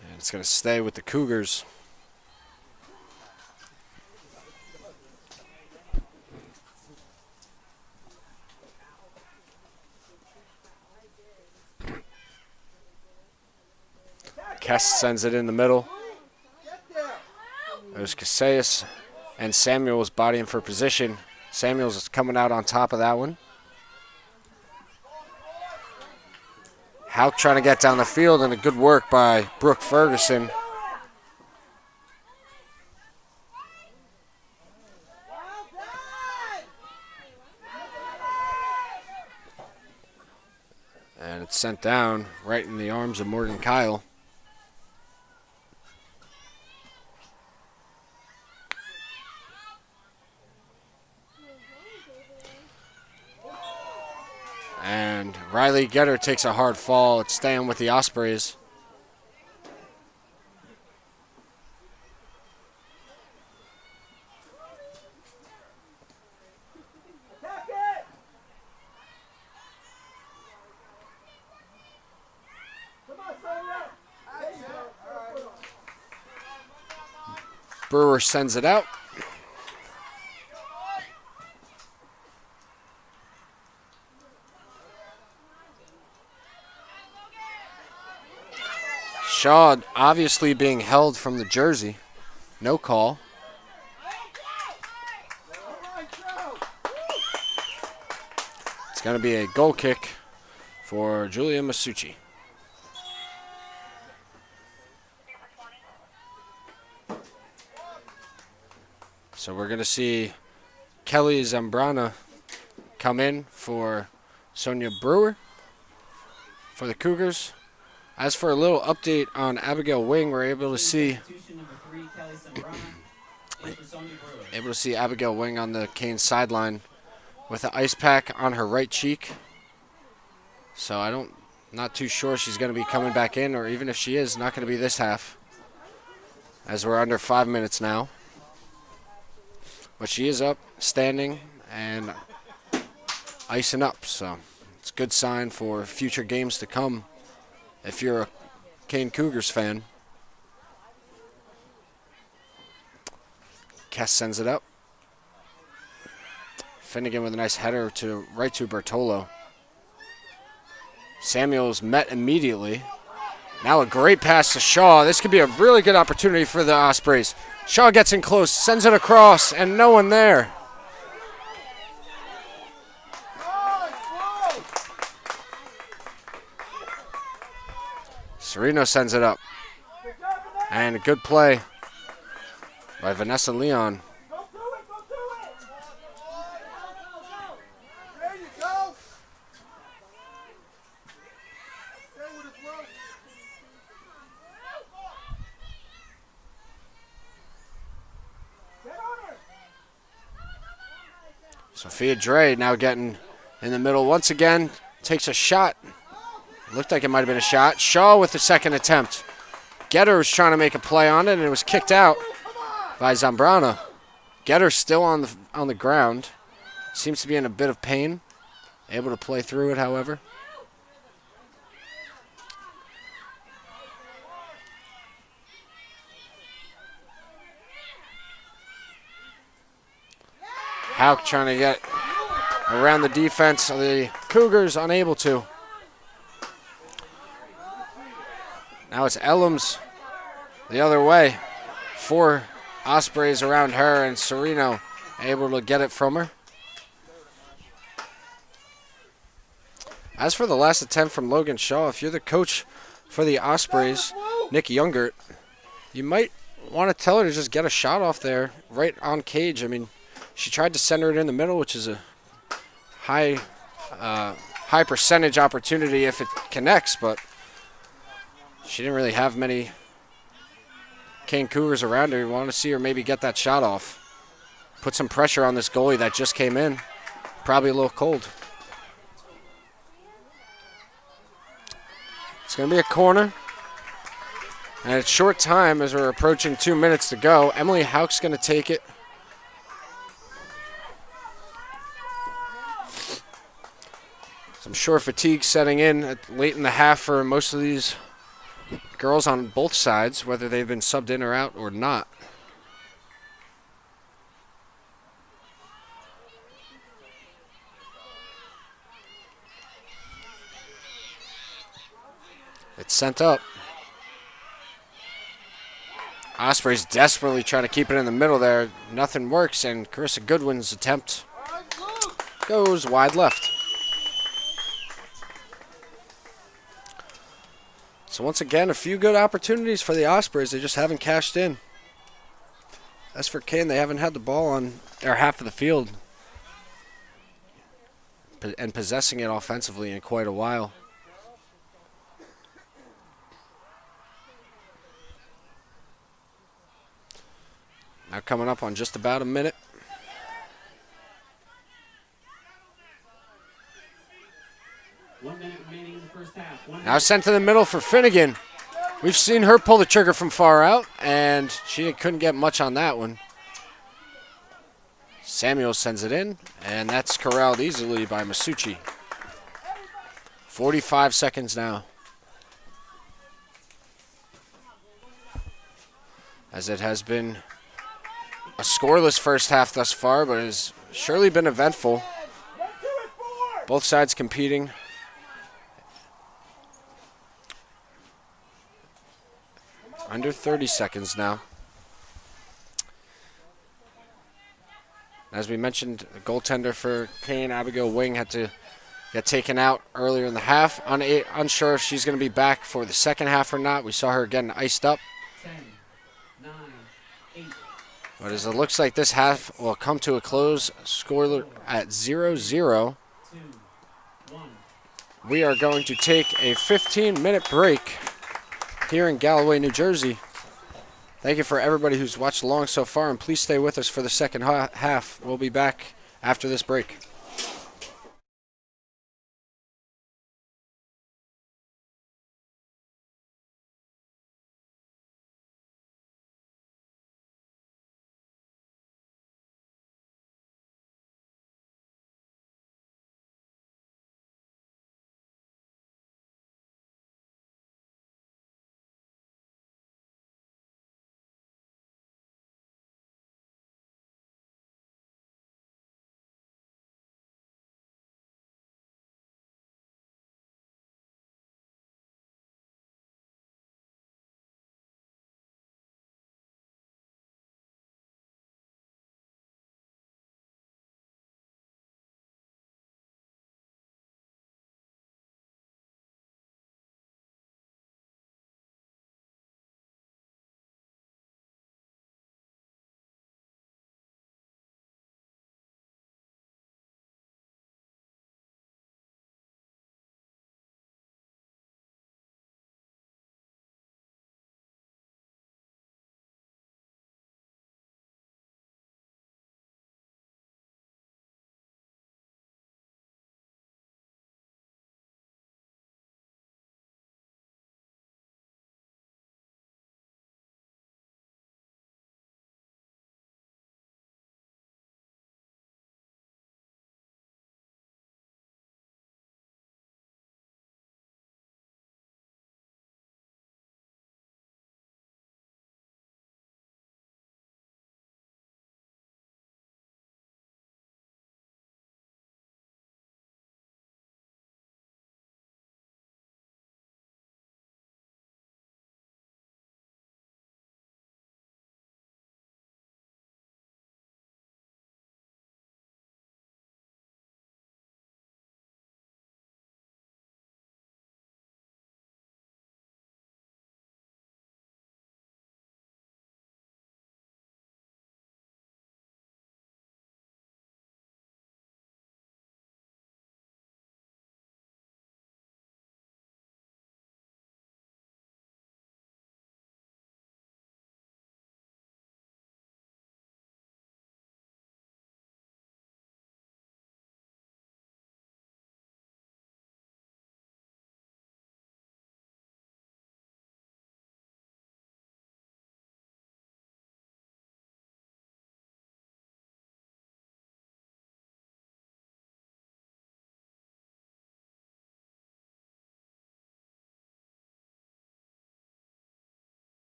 And it's going to stay with the Cougars. Kest sends it in the middle. There's Casillas and Samuels bodying for position. Samuels is coming out on top of that one. Hauk trying to get down the field, and a good work by Brooke Ferguson. And it's sent down right in the arms of Morgan Kyle. And Riley Getter takes a hard fall. It's staying with the Ospreys. Brewer sends it out. Shaw obviously being held from the jersey. No call. It's going to be a goal kick for Julia Masucci. So we're going to see Kelly Zambrana come in for Sonia Brewer for the Cougars. As for a little update on Abigail Wing, we're able to see Abigail Wing on the Kean sideline with an ice pack on her right cheek. So not too sure she's going to be coming back in, or even if she is, not going to be this half, as we're under 5 minutes now. But she is up, standing, and icing up. So it's a good sign for future games to come if you're a Kean Cougars fan. Kess sends it up. Finnegan with a nice header right to Bertolo. Samuels met immediately. Now a great pass to Shaw. This could be a really good opportunity for the Ospreys. Shaw gets in close, sends it across, and no one there. Sereno sends it up. And a good play by Vanessa Leon. Sophia Dre now getting in the middle once again. Takes a shot. Looked like it might have been a shot. Shaw with the second attempt. Getter was trying to make a play on it, and it was kicked out by Zambrana. Getter still on the ground. Seems to be in a bit of pain. Able to play through it, however. Hauk trying to get around the defense of the Cougars, unable to. Now it's Ellums the other way. 4 Ospreys around her, and Sereno able to get it from her. As for the last attempt from Logan Shaw, if you're the coach for the Ospreys, Nick Youngert, you might want to tell her to just get a shot off there right on cage. I mean, she tried to center it in the middle, which is a high percentage opportunity if it connects, but she didn't really have many Kean Cougars around her. You want to see her maybe get that shot off. Put some pressure on this goalie that just came in. Probably a little cold. It's going to be a corner. And it's short time as we're approaching 2 minutes to go. Emily Hauk's going to take it. I'm sure fatigue setting in late in the half for most of these girls on both sides, whether they've been subbed in or out or not. It's sent up. Osprey's desperately trying to keep it in the middle there. Nothing works, and Carissa Goodwin's attempt goes wide left. So once again, a few good opportunities for the Ospreys. They just haven't cashed in. As for Kean, they haven't had the ball on their half of the field and possessing it offensively in quite a while. Now coming up on just about a minute. Now sent to the middle for Finnegan. We've seen her pull the trigger from far out, and she couldn't get much on that one. Samuel sends it in, and that's corralled easily by Masucci. 45 seconds now. As it has been a scoreless first half thus far, but has surely been eventful. Both sides competing. Under 30 seconds now. As we mentioned, the goaltender for Kean, Abigail Wing, had to get taken out earlier in the half. Unsure if she's going to be back for the second half or not. We saw her getting iced up. 10, 9, 8. But as it looks like this half will come to a close, score at 0-0. 2, 1. We are going to take a 15-minute break here in Galloway, New Jersey. Thank you for everybody who's watched along so far, and please stay with us for the second half. We'll be back after this break.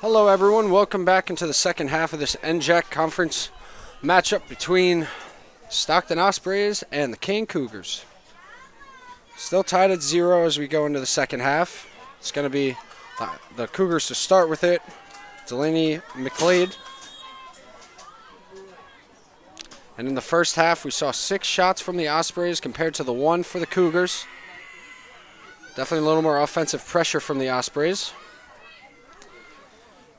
Hello everyone, welcome back into the second half of this NJAC conference matchup between Stockton Ospreys and the Kean Cougars. Still tied at 0 as we go into the second half. It's going to be the Cougars to start with it. Delaney McLeod. And in the first half we saw 6 shots from the Ospreys compared to the 1 for the Cougars. Definitely a little more offensive pressure from the Ospreys.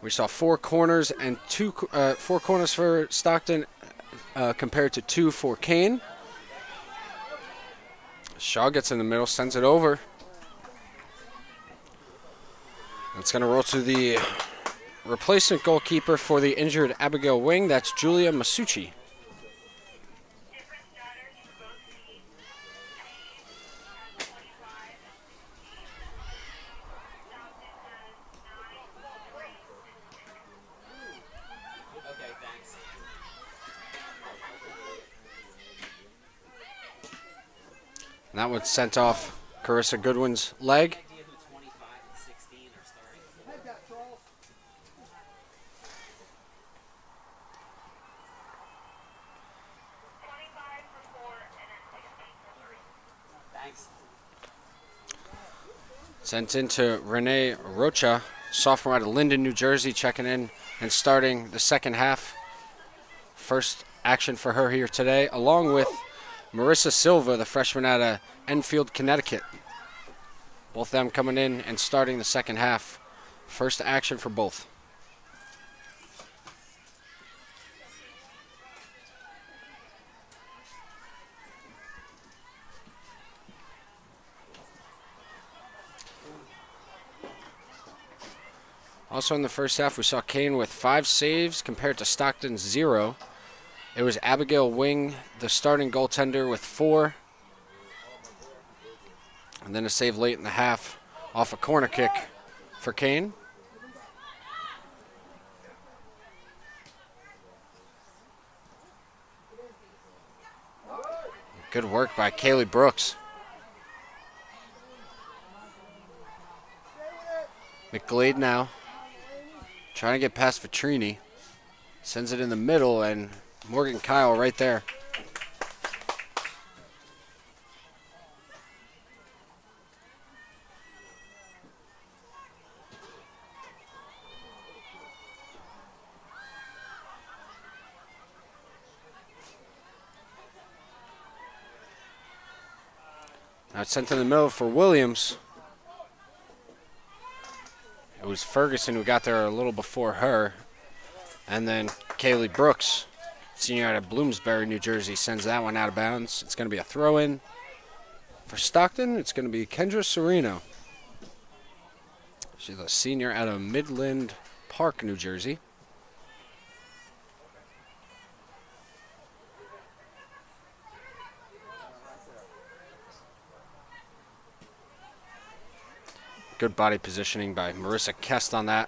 We saw 4 corners and 4 corners for Stockton compared to 2 for Kean. Shaw gets in the middle, sends it over. It's going to roll to the replacement goalkeeper for the injured Abigail Wing. That's Julia Masucci. And that one sent off Carissa Goodwin's leg. Sent into Renee Rocha, sophomore out of Linden, New Jersey, checking in and starting the second half. First action for her here today, along with Marissa Silva, the freshman out of Enfield, Connecticut. Both of them coming in and starting the second half. First action for both. Also in the first half, we saw Kean with 5 saves compared to Stockton's 0. It was Abigail Wing, the starting goaltender, with 4. And then a save late in the half off a corner kick for Kean. Good work by Kaylee Brooks. McGlade now trying to get past Vitrini. Sends it in the middle, and Morgan Kyle right there. Now it's sent in the middle for Williams. It was Ferguson who got there a little before her. And then Kaylee Brooks, senior out of Bloomsbury, New Jersey, sends that one out of bounds. It's going to be a throw-in. For Stockton, it's going to be Kendra Sereno. She's a senior out of Midland Park, New Jersey. Good body positioning by Marissa Kest on that.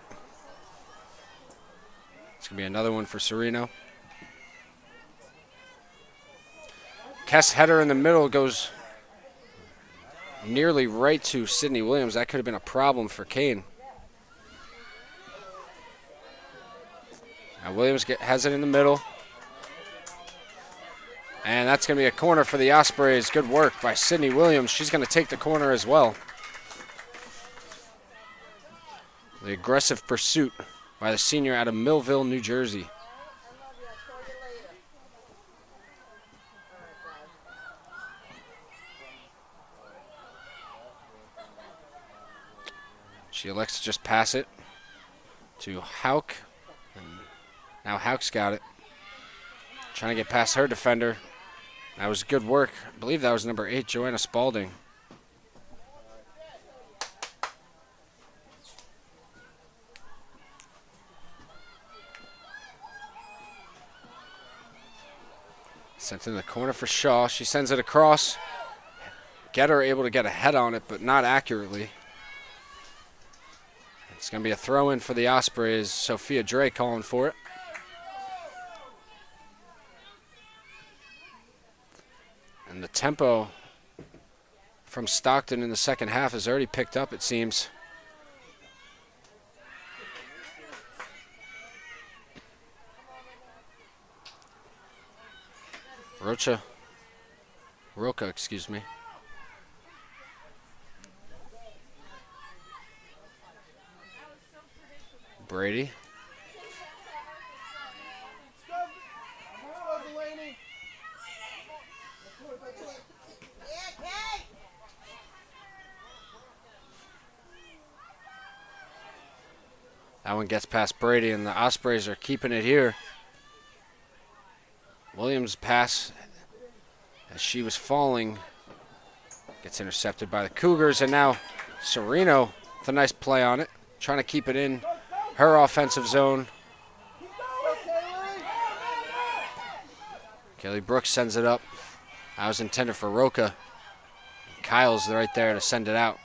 It's going to be another one for Sereno. Kest's header in the middle goes nearly right to Sydney Williams. That could have been a problem for Kean. Now Williams has it in the middle. And that's going to be a corner for the Ospreys. Good work by Sydney Williams. She's going to take the corner as well. The aggressive pursuit by the senior out of Millville, New Jersey. She elects to just pass it to Hauk. And now Hauk's got it. Trying to get past her defender. That was good work. I believe that was number 8, Joanna Spalding. Sent in the corner for Shaw. She sends it across. Getter able to get a head on it, but not accurately. It's going to be a throw-in for the Ospreys. Sophia Dre calling for it. And the tempo from Stockton in the second half has already picked up, it seems. Roca, excuse me. Brady. That one gets past Brady, and the Ospreys are keeping it here. Williams' pass, as she was falling, gets intercepted by the Cougars, and now Sereno with a nice play on it, trying to keep it in her offensive zone. Kaylee Brooks sends it up. That was intended for Roca. Kyle's right there to send it out.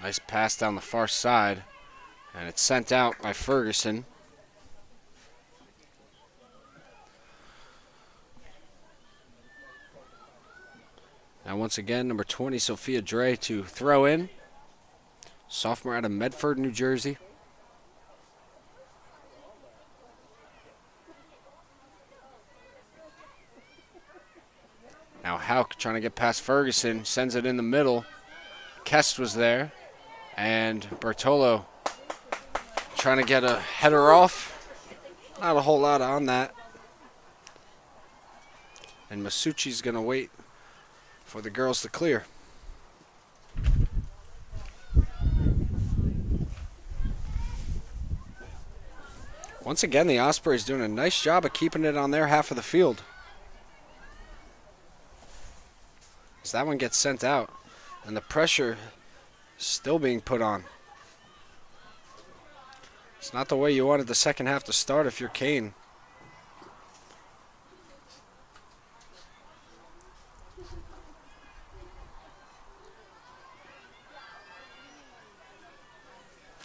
Nice pass down the far side, and it's sent out by Ferguson. Now once again, number 20, Sophia Dre, to throw in. Sophomore out of Medford, New Jersey. Now Hauk trying to get past Ferguson, sends it in the middle. Kest was there. And Bertolo trying to get a header off. Not a whole lot on that. And Masucci's going to wait for the girls to clear. Once again, the Ospreys doing a nice job of keeping it on their half of the field. As that one gets sent out. And the pressure still being put on. It's not the way you wanted the second half to start if you're Kean.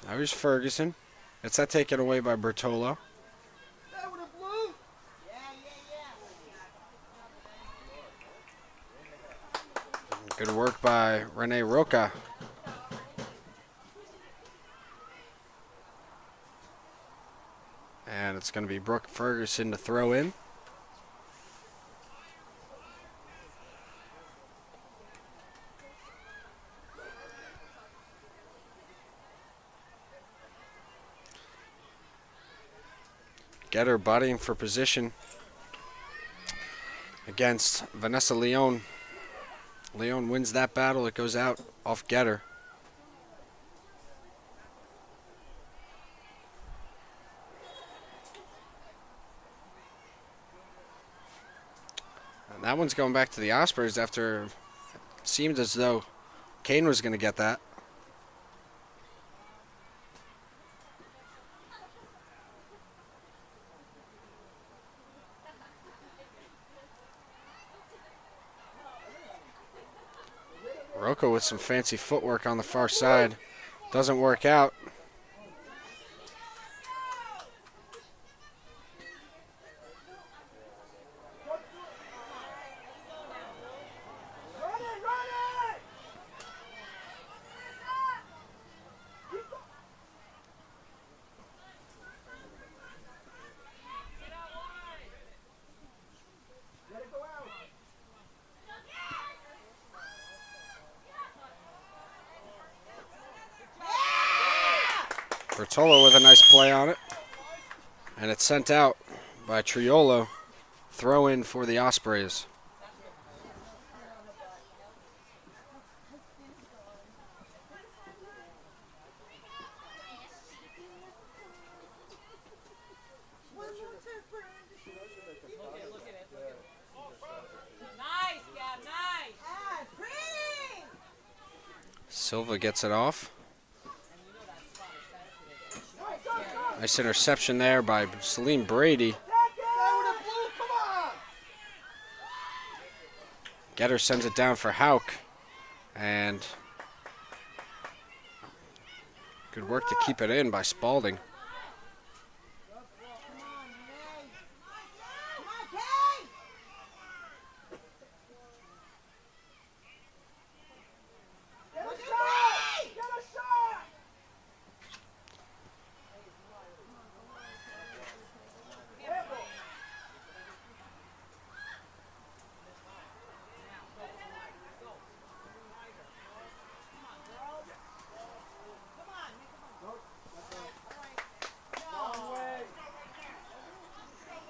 Now here's Ferguson. Gets that taken away by Bertolo. Good work by Renee Roca. And it's going to be Brooke Ferguson to throw in. Getter bodying for position against Vanessa Leon. Leon wins that battle. It goes out off Getter. And that one's going back to the Ospreys after it seemed as though Kean was going to get that. Roca with some fancy footwork on the far side. Doesn't work out. Bertolo with a nice play on it. And it's sent out by Triolo. Throw in for the Ospreys. Silva gets it off. Nice interception there by Celine Brady. Getter sends it down for Hauk. And good work to keep it in by Spalding.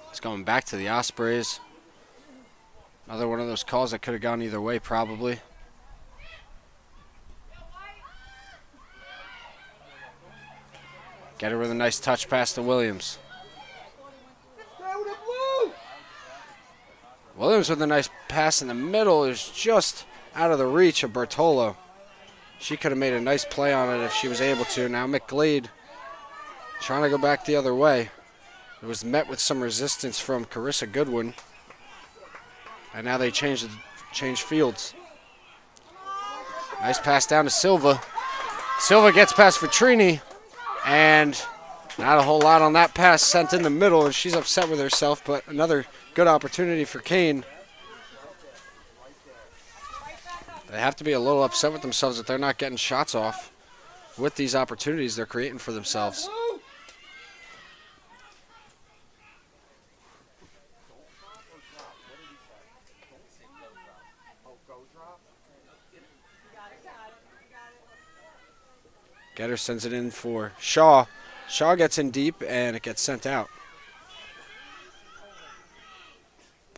It's going back to the Ospreys. Another one of those calls that could have gone either way, probably. Get her with a nice touch pass to Williams. Williams with a nice pass in the middle is just out of the reach of Bertolo. She could have made a nice play on it if she was able to. Now McGleed trying to go back the other way. It was met with some resistance from Carissa Goodwin. And now they change fields. Nice pass down to Silva. Silva gets past Vitrini. And not a whole lot on that pass sent in the middle. And she's upset with herself, but another good opportunity for Kean. They have to be a little upset with themselves that they're not getting shots off with these opportunities they're creating for themselves. Getter sends it in for Shaw. Shaw gets in deep, and it gets sent out.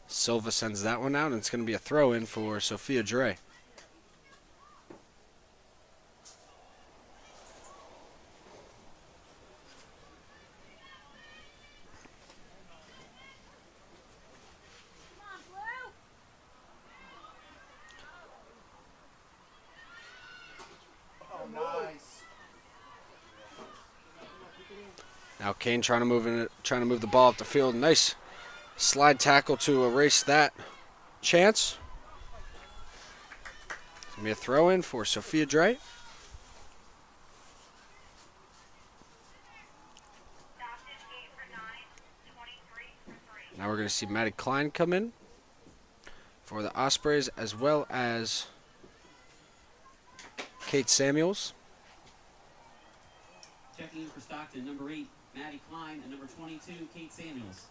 Silva sends that one out, and it's going to be a throw-in for Sophia Dre. Now Kean trying to move the ball up the field. Nice slide tackle to erase that chance. It's gonna be a throw in for Sophia Dre. Now we're gonna see Maddie Klein come in for the Ospreys, as well as Kate Samuels. Checking in for Stockton, number 8, Maddie Klein, and number 22, Kate Samuels.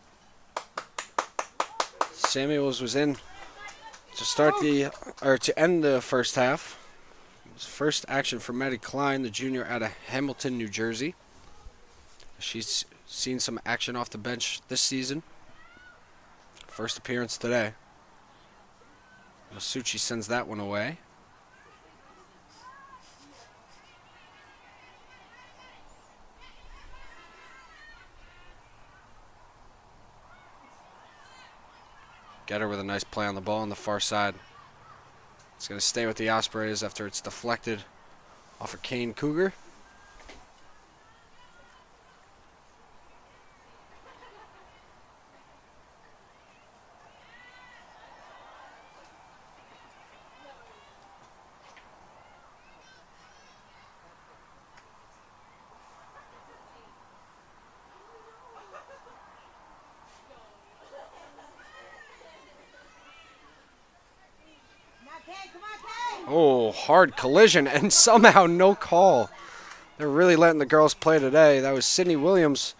Samuels was in to end the first half. It was first action for Maddie Klein, the junior out of Hamilton, New Jersey. She's seen some action off the bench this season. First appearance today. Masucci sends that one away. Getter with a nice play on the ball on the far side. It's going to stay with the Ospreys after it's deflected off of Kean Cougar. Oh, hard collision, and somehow no call. They're really letting the girls play today. That was Sydney Williams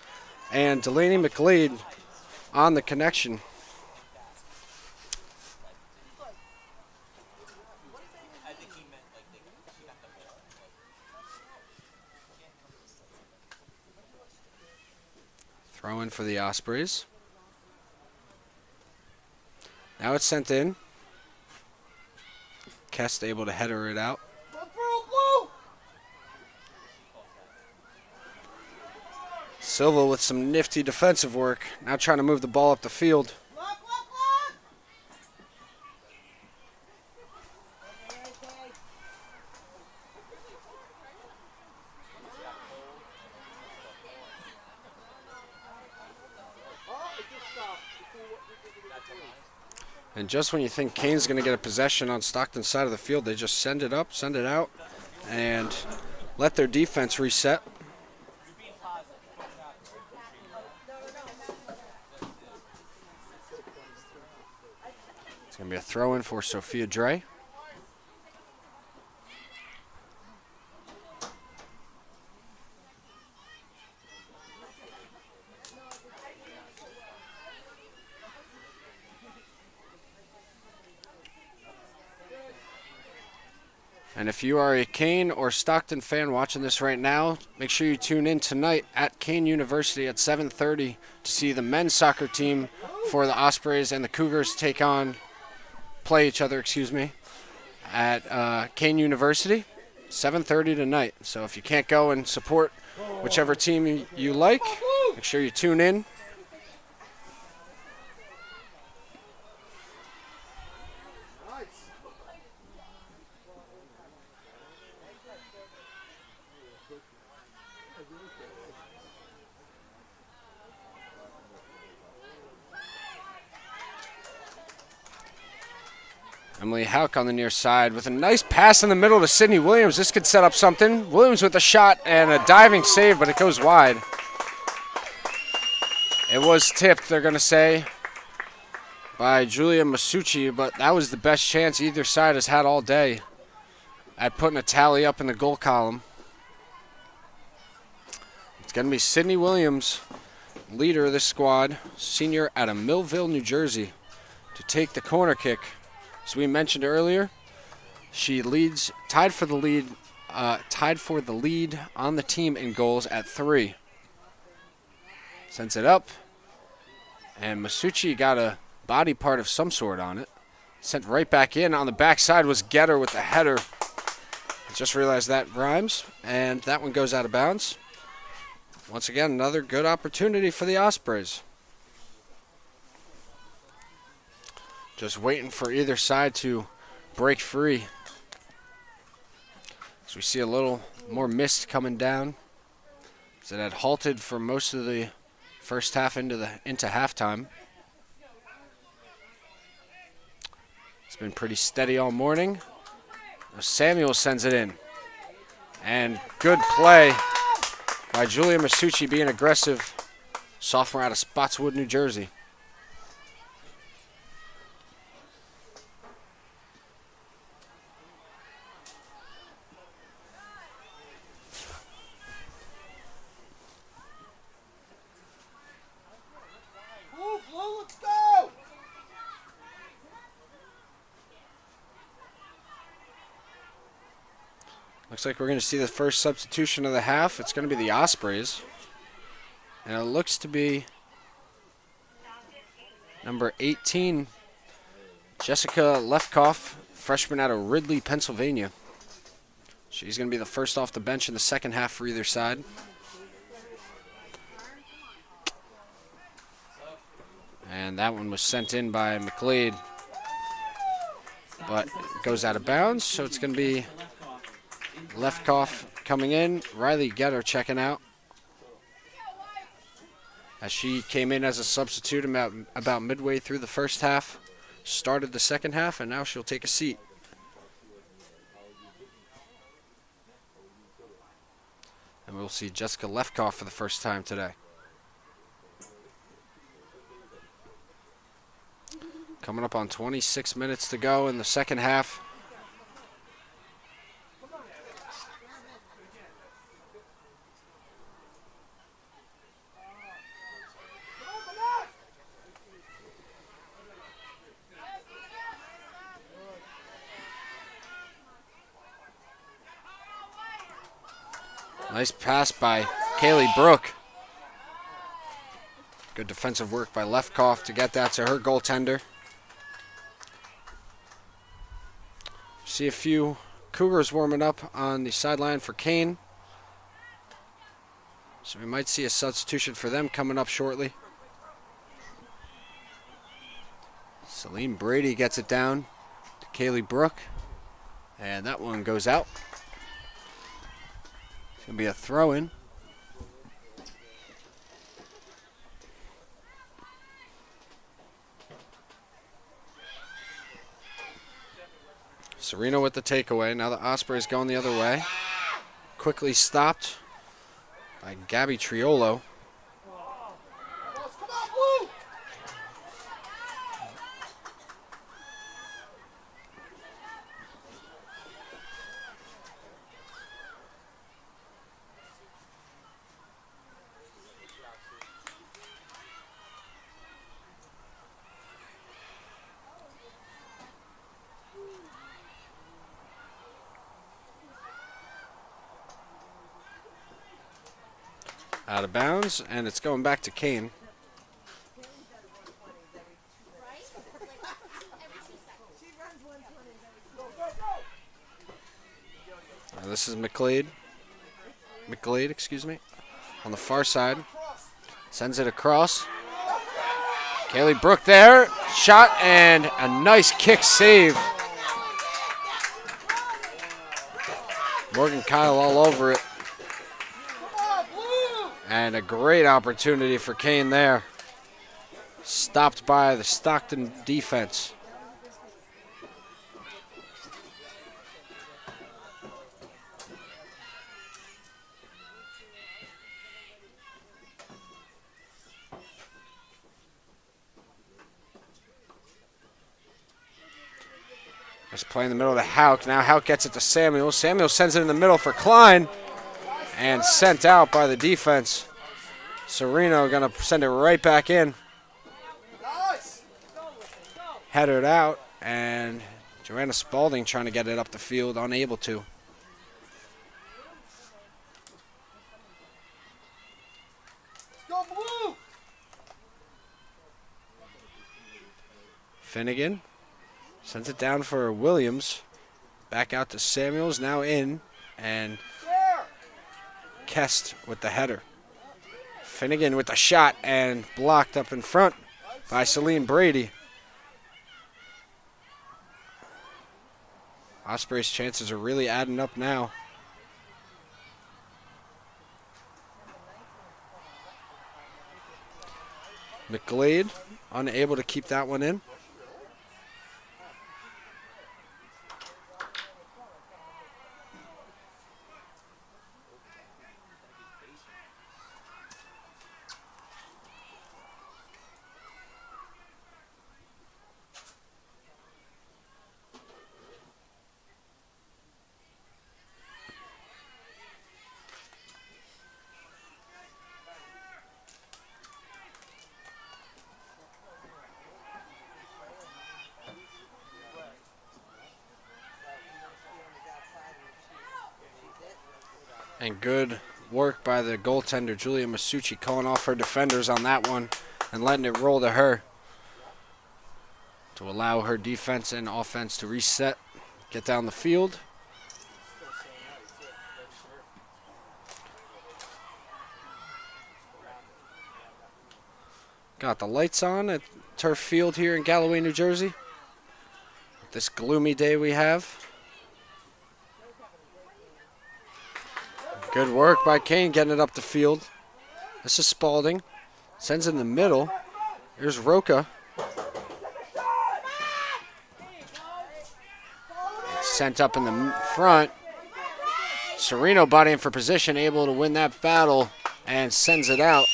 and Delaney McLeod on the connection. Throw in for the Ospreys. Now it's sent in. Kest able to header it out. Silva with some nifty defensive work. Now trying to move the ball up the field. And just when you think Kean's going to get a possession on Stockton's side of the field, they just send it up, send it out, and let their defense reset. It's going to be a throw-in for Sophia Dre. And if you are a Kean or Stockton fan watching this right now, make sure you tune in tonight at Kean University at 7:30 to see the men's soccer team for the Ospreys and the Cougars play each other, at Kean University, 7:30 tonight. So if you can't go and support whichever team you like, make sure you tune in. Emily Hauk on the near side with a nice pass in the middle to Sydney Williams. This could set up something. Williams with a shot and a diving save, but it goes wide. It was tipped, they're going to say, by Julia Masucci, but that was the best chance either side has had all day at putting a tally up in the goal column. It's going to be Sydney Williams, leader of this squad, senior out of Millville, New Jersey, to take the corner kick. As we mentioned earlier, she leads, tied for the lead on the team in goals at 3. Sends it up, and Masucci got a body part of some sort on it. Sent right back in. On the backside was Getter with the header. I just realized that rhymes, and that one goes out of bounds. Once again, another good opportunity for the Ospreys. Just waiting for either side to break free. So we see a little more mist coming down. As it had halted for most of the first half into halftime. It's been pretty steady all morning. Samuel sends it in. And good play by Julia Masucci, being aggressive. Sophomore out of Spotswood, New Jersey. Looks like we're going to see the first substitution of the half. It's going to be the Ospreys. And it looks to be number 18, Jessica Lefkoff, freshman out of Ridley, Pennsylvania. She's going to be the first off the bench in the second half for either side. And that one was sent in by McLeod, but it goes out of bounds, so it's going to be Lefkoff coming in. Riley Getter checking out, as she came in as a substitute about midway through the first half, started the second half, and now she'll take a seat. And we'll see Jessica Lefkoff for the first time today. Coming up on 26 minutes to go in the second half. Nice pass by Kaylee Brooke. Good defensive work by Lefkoff to get that to her goaltender. See a few Cougars warming up on the sideline for Kean. So we might see a substitution for them coming up shortly. Celine Brady gets it down to Kaylee Brooke. And that one goes out. It's going to be a throw-in. Sereno with the takeaway. Now the Ospreys going the other way. Quickly stopped by Gabby Triolo. Out of bounds, and it's going back to Kean. This is McLeod, excuse me, on the far side. Sends it across. Kaylee Brooke there. Shot and a nice kick save. Morgan Kyle all over it. And a great opportunity for Kean there. Stopped by the Stockton defense. Just play in the middle of the Houck. Now Houck gets it to Samuel. Samuel sends it in the middle for Klein. And sent out by the defense. Sereno going to send it right back in. Headed out. And Joanna Spalding trying to get it up the field. Unable to. Finnegan sends it down for Williams. Back out to Samuels, now in. And Kest with the header. Finnegan with the shot and blocked up in front by Celine Brady. Osprey's chances are really adding up now. McGlade unable to keep that one in. And good work by the goaltender, Julia Masucci, calling off her defenders on that one and letting it roll to her to allow her defense and offense to reset, get down the field. Got the lights on at Turf Field here in Galloway, New Jersey. This gloomy day we have. Good work by Kean getting it up the field. This is Spalding. Sends in the middle. Here's Roca. Sent up in the front. Sereno bodying for position, able to win that battle and sends it out.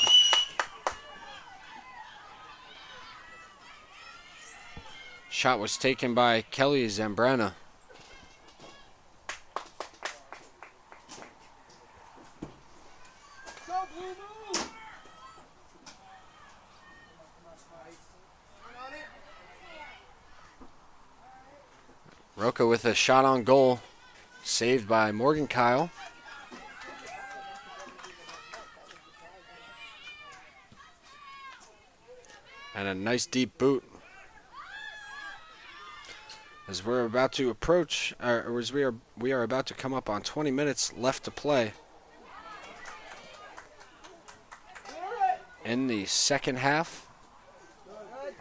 Shot was taken by Kelly Zambrana. Roca with a shot on goal, saved by Morgan Kyle. And a nice deep boot. As we're about to approach, or as we are about to come up on 20 minutes left to play in the second half.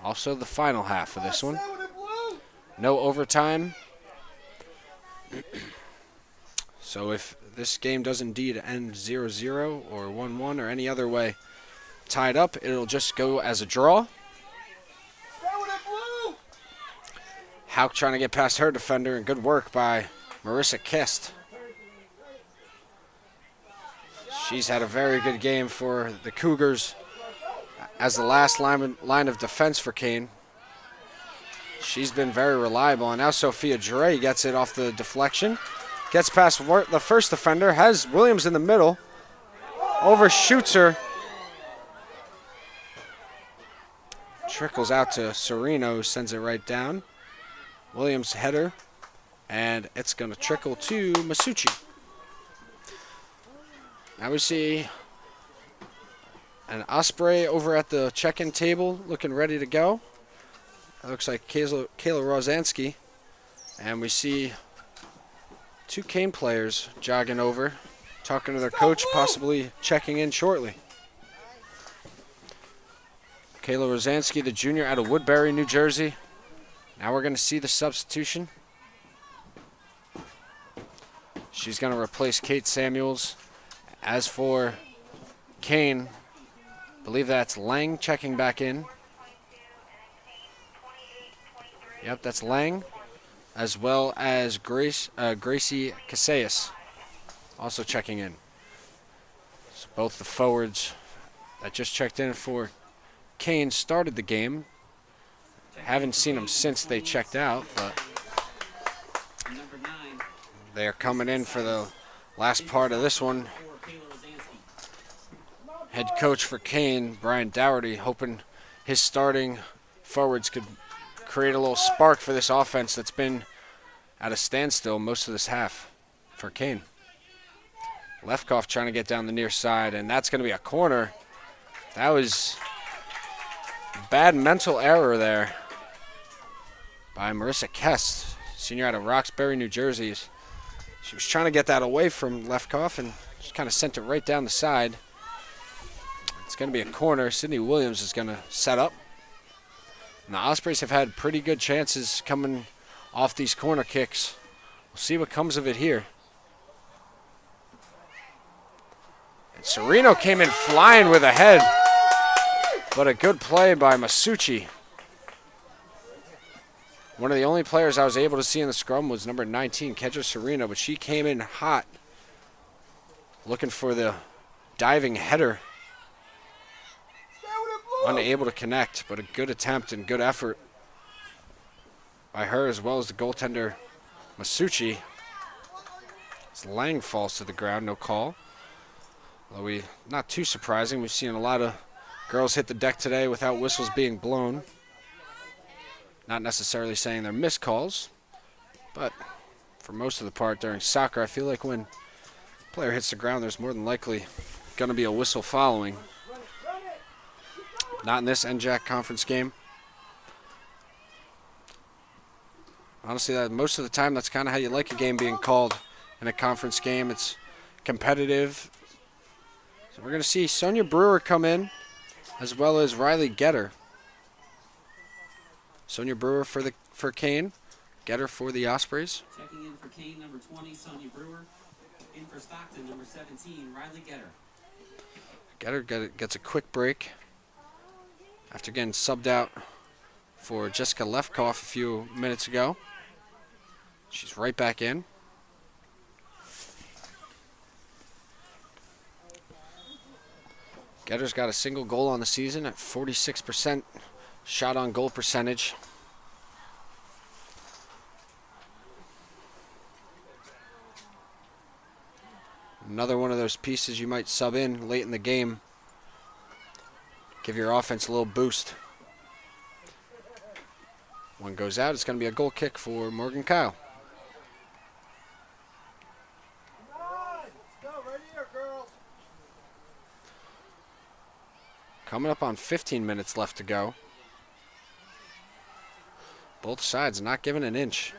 Also the final half of this one. No overtime. So if this game does indeed end 0-0 or 1-1 or any other way tied up, it'll just go as a draw. Hauk trying to get past her defender, and good work by Marissa Kist. She's had a very good game for the Cougars as the last line of defense for Kean. She's been very reliable. And now Sophia Dre gets it off the deflection. Gets past the first defender, has Williams in the middle, overshoots her. Trickles out to Sereno, sends it right down. Williams header, and it's going to trickle to Masucci. Now we see an Osprey over at the check-in table looking ready to go. It looks like Kayla Rozansky. And we see two Kean players jogging over, talking to their coach, possibly checking in shortly. Kayla Rozansky, the junior out of Woodbury, New Jersey. Now we're going to see the substitution. She's going to replace Kate Samuels. As for Kean, I believe that's Lang checking back in. Yep, that's Lang, as well as Gracie Casillas also checking in. So both the forwards that just checked in for Kean started the game. Haven't seen them since they checked out, but they are coming in for the last part of this one. Head coach for Kean, Brian Dougherty, hoping his starting forwards could create a little spark for this offense that's been at a standstill most of this half for Kean. Lefkoff trying to get down the near side, and that's going to be a corner. That was a bad mental error there by Marissa Kest, senior out of Roxbury, New Jersey. She was trying to get that away from Lefkoff and just kind of sent it right down the side. It's going to be a corner. Sydney Williams is going to set up. And the Ospreys have had pretty good chances coming off these corner kicks. We'll see what comes of it here. And Sereno came in flying with a head, but a good play by Masucci. One of the only players I was able to see in the scrum was number 19, Kedra Sereno, but she came in hot, looking for the diving header. Unable to connect, but a good attempt and good effort by her as well as the goaltender Masucci. As Lang falls to the ground, no call. Although not too surprising, we've seen a lot of girls hit the deck today without whistles being blown. Not necessarily saying they're missed calls, but for most of the part during soccer, I feel like when a player hits the ground, there's more than likely going to be a whistle following. Not in this NJAC conference game. Honestly, most of the time, that's kind of how you like a game being called in a conference game. It's competitive. So we're going to see Sonia Brewer come in, as well as Riley Getter. Sonia Brewer for Kean, Getter for the Ospreys. Checking in for Kean, number 20, Sonia Brewer. In for Stockton, number 17, Riley Getter. Getter gets a quick break after getting subbed out for Jessica Lefkoff a few minutes ago. She's right back in. Getter's got a single goal on the season at 46% shot on goal percentage. Another one of those pieces you might sub in late in the game. Give your offense a little boost. One goes out, it's going to be a goal kick for Morgan Kyle. Coming up on 15 minutes left to go. Both sides not giving an inch.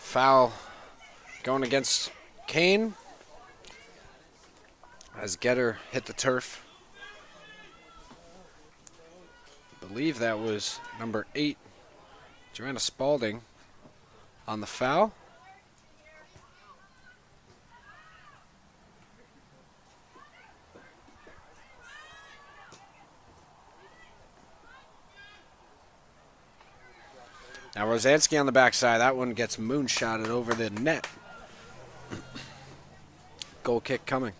Foul going against Kean as Getter hit the turf. I believe that was number 8, Joanna Spalding, on the foul. Now Rosansky on the backside. That one gets moonshotted over the net. Goal kick coming.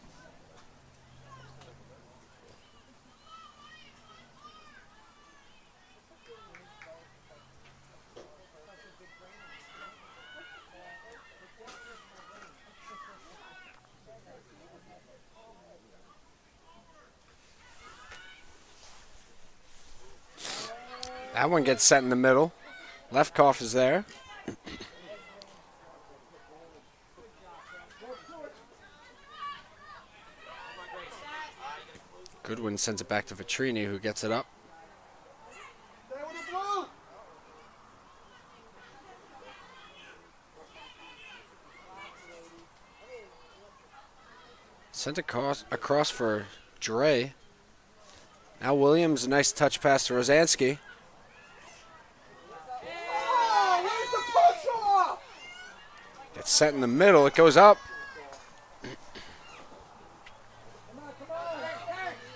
That one gets set in the middle. Lefkoff is there. Goodwin sends it back to Vitrini, who gets it up. Sent across for Dre. Now Williams, a nice touch pass to Rosansky. It's set in the middle. It goes up.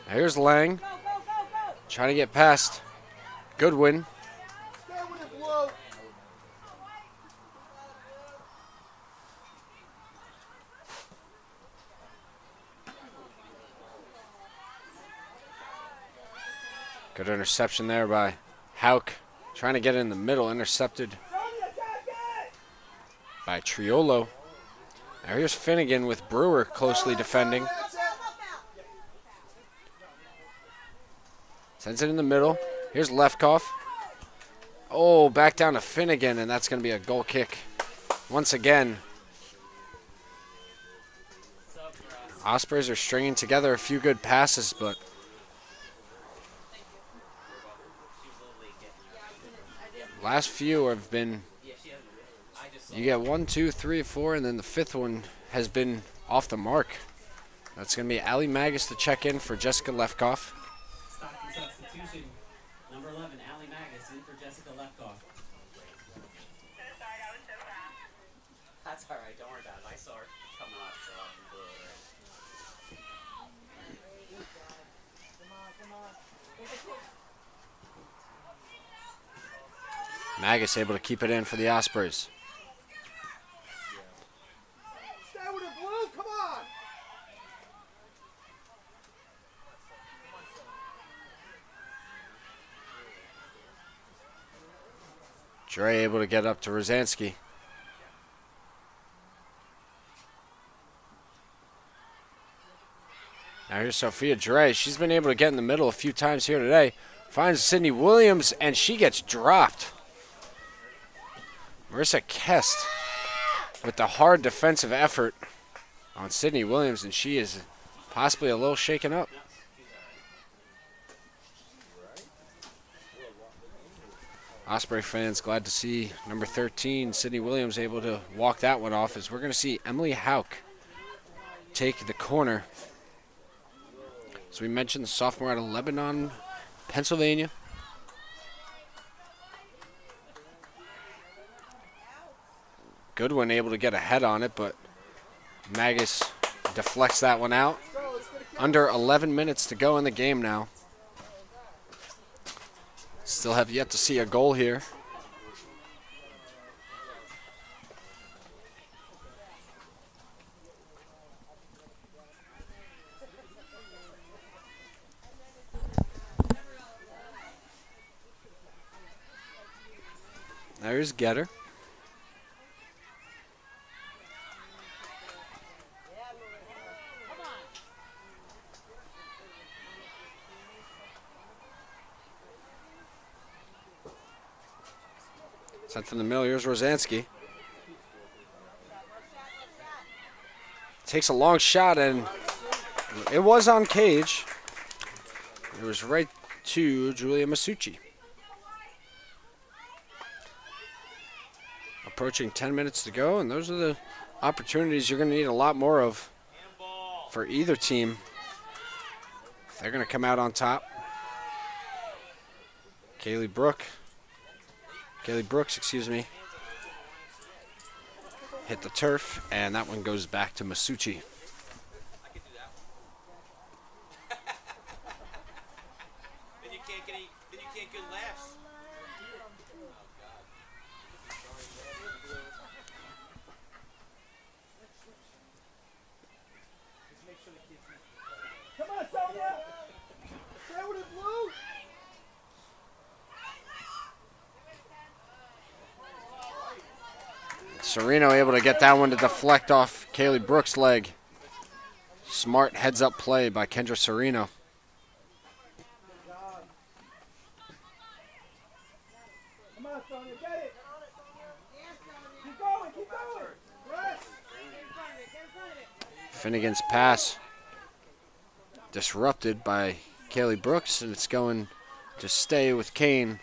Here's Lang. Trying to get past Goodwin. Good interception there by Hauk. Trying to get it in the middle. Intercepted by Triolo. Now here's Finnegan with Brewer closely defending. Sends it in the middle. Here's Lefkoff. Oh, back down to Finnegan, and that's going to be a goal kick. Once again, Ospreys are stringing together a few good passes, but last few have been, you get 1, 2, 3, 4, and then the 5th one has been off the mark. That's going to be Ali Magus to check in for Jessica Lefkoff. Stockton substitution. Number 11, Ali Magus in for Jessica Lefkoff. That's all right. Don't worry about it. I saw her come out, so I can blow it. Magus able to keep it in for the Ospreys. Dre able to get up to Rosansky. Now here's Sophia Dre. She's been able to get in the middle a few times here today. Finds Sydney Williams, and she gets dropped. Marissa Kest with the hard defensive effort on Sydney Williams, and she is possibly a little shaken up. Osprey fans glad to see number 13, Sydney Williams, able to walk that one off, as we're going to see Emily Hauk take the corner. As we mentioned, the sophomore out of Lebanon, Pennsylvania. Goodwin able to get a head on it, but Magus deflects that one out. Under 11 minutes to go in the game now. Still have yet to see a goal here. There's Getter. Sent from the middle. Here's Rosansky. Takes a long shot, and it was on cage. It was right to Julia Masucci. Approaching 10 minutes to go, and those are the opportunities you're going to need a lot more of for either team. They're going to come out on top. Kaylee Brooks, excuse me, hit the turf, and that one goes back to Masucci. Then you can't get laughs. Come on, Sonia! Stay with it, Blue! Sereno able to get that one to deflect off Kaylee Brooks' leg. Smart heads-up play by Kendra Sereno. Come on, Sonia, get it! Keep going, keep going! Rest! Finnegan's pass disrupted by Kaylee Brooks, and it's going to stay with Kean.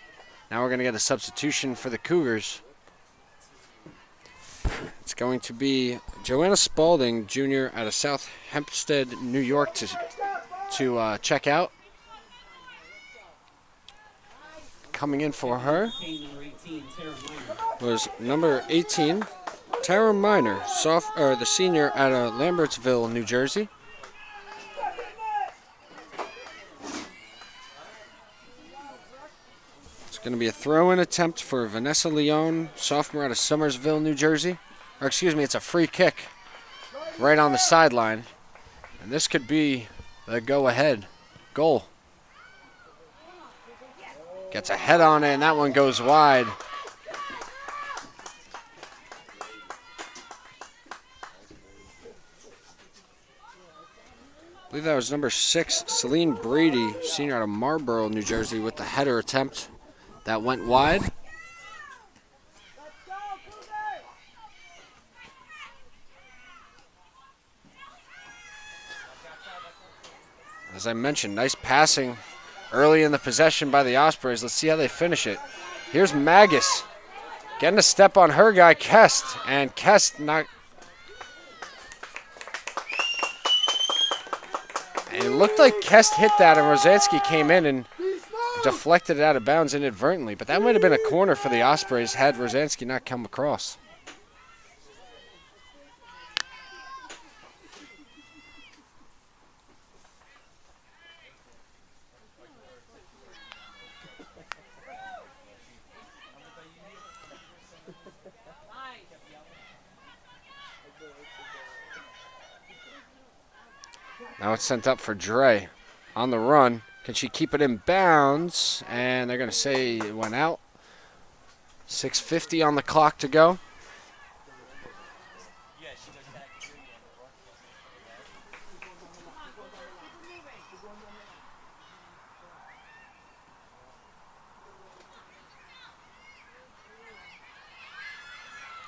Now we're going to get a substitution for the Cougars. It's going to be Joanna Spalding, Jr. out of South Hempstead, New York, to check out. Coming in for her was number 18, Tara Miner, the senior out of Lambertsville, New Jersey. It's going to be a throw-in attempt for Vanessa Leone, sophomore out of Somersville, New Jersey. Or excuse me, it's a free kick right on the sideline. And this could be the go-ahead goal. Gets a head on it, and that one goes wide. I believe that was number 6, Celine Brady, senior out of Marlborough, New Jersey, with the header attempt. That went wide. As I mentioned, nice passing early in the possession by the Ospreys. Let's see how they finish it. Here's Magus getting a step on her guy, Kest. And Kest knocked. And it looked like Kest hit that, and Rosansky came in and deflected it out of bounds inadvertently. But that might have been a corner for the Ospreys had Rosansky not come across. Now it's sent up for Dre on the run. Can she keep it in bounds? And they're going to say it went out. 6:50 on the clock to go.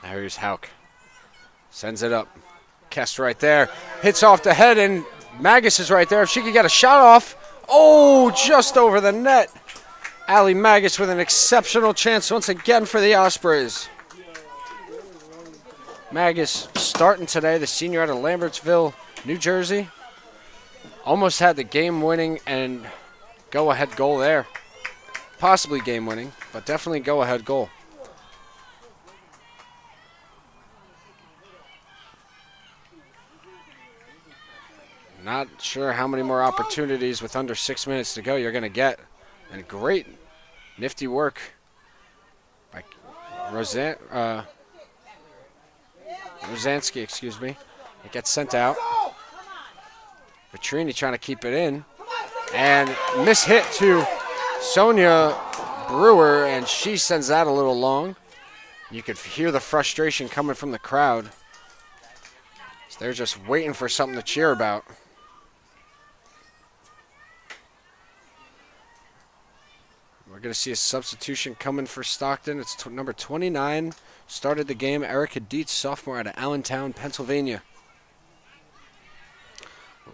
Now here's Hauk. Sends it up. Kest right there. Hits off the head, and Magus is right there. If she could get a shot off. Oh, just over the net. Allie Magus with an exceptional chance once again for the Ospreys. Magus starting today, the senior out of Lambertsville, New Jersey. Almost had the game-winning and go-ahead goal there. Possibly game-winning, but definitely go-ahead goal. Not sure how many more opportunities with under 6 minutes to go you're going to get. And great, nifty work by Rosansky, excuse me. It gets sent out. Petrini trying to keep it in. And mishit to Sonia Brewer, and she sends that a little long. You could hear the frustration coming from the crowd. So they're just waiting for something to cheer about. We're going to see a substitution coming for Stockton. It's number 29. Started the game, Erica Dietz, sophomore out of Allentown, Pennsylvania.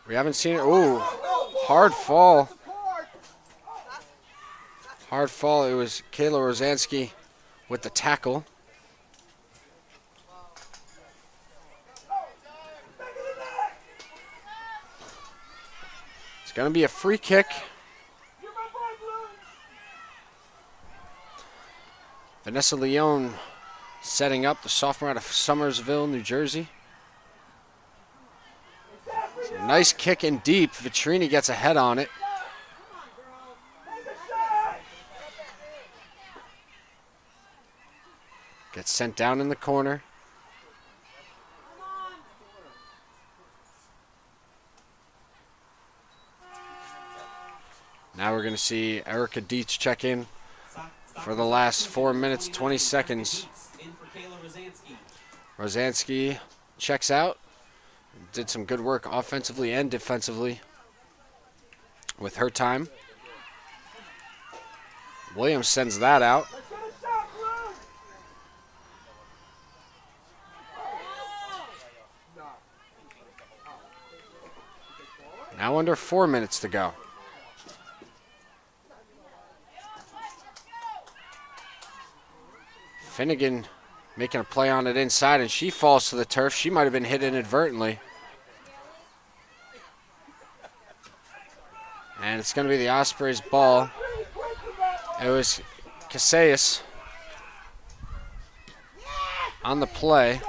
We haven't seen it. Ooh, hard fall. Hard fall. It was Kayla Rosansky with the tackle. going to be a free kick. Vanessa Leone setting up, the sophomore out of Somersville, New Jersey. Nice kick in deep. Vitrini gets a head on it. Gets sent down in the corner. Now we're going to see Erica Dietz check in for the last 4 minutes, 20 seconds. Rosansky checks out. Did some good work offensively and defensively with her time. Williams sends that out. Now under 4 minutes to go. Finnegan making a play on it inside, and she falls to the turf. She might have been hit inadvertently. And it's going to be the Ospreys' ball. It was Casillas on the play.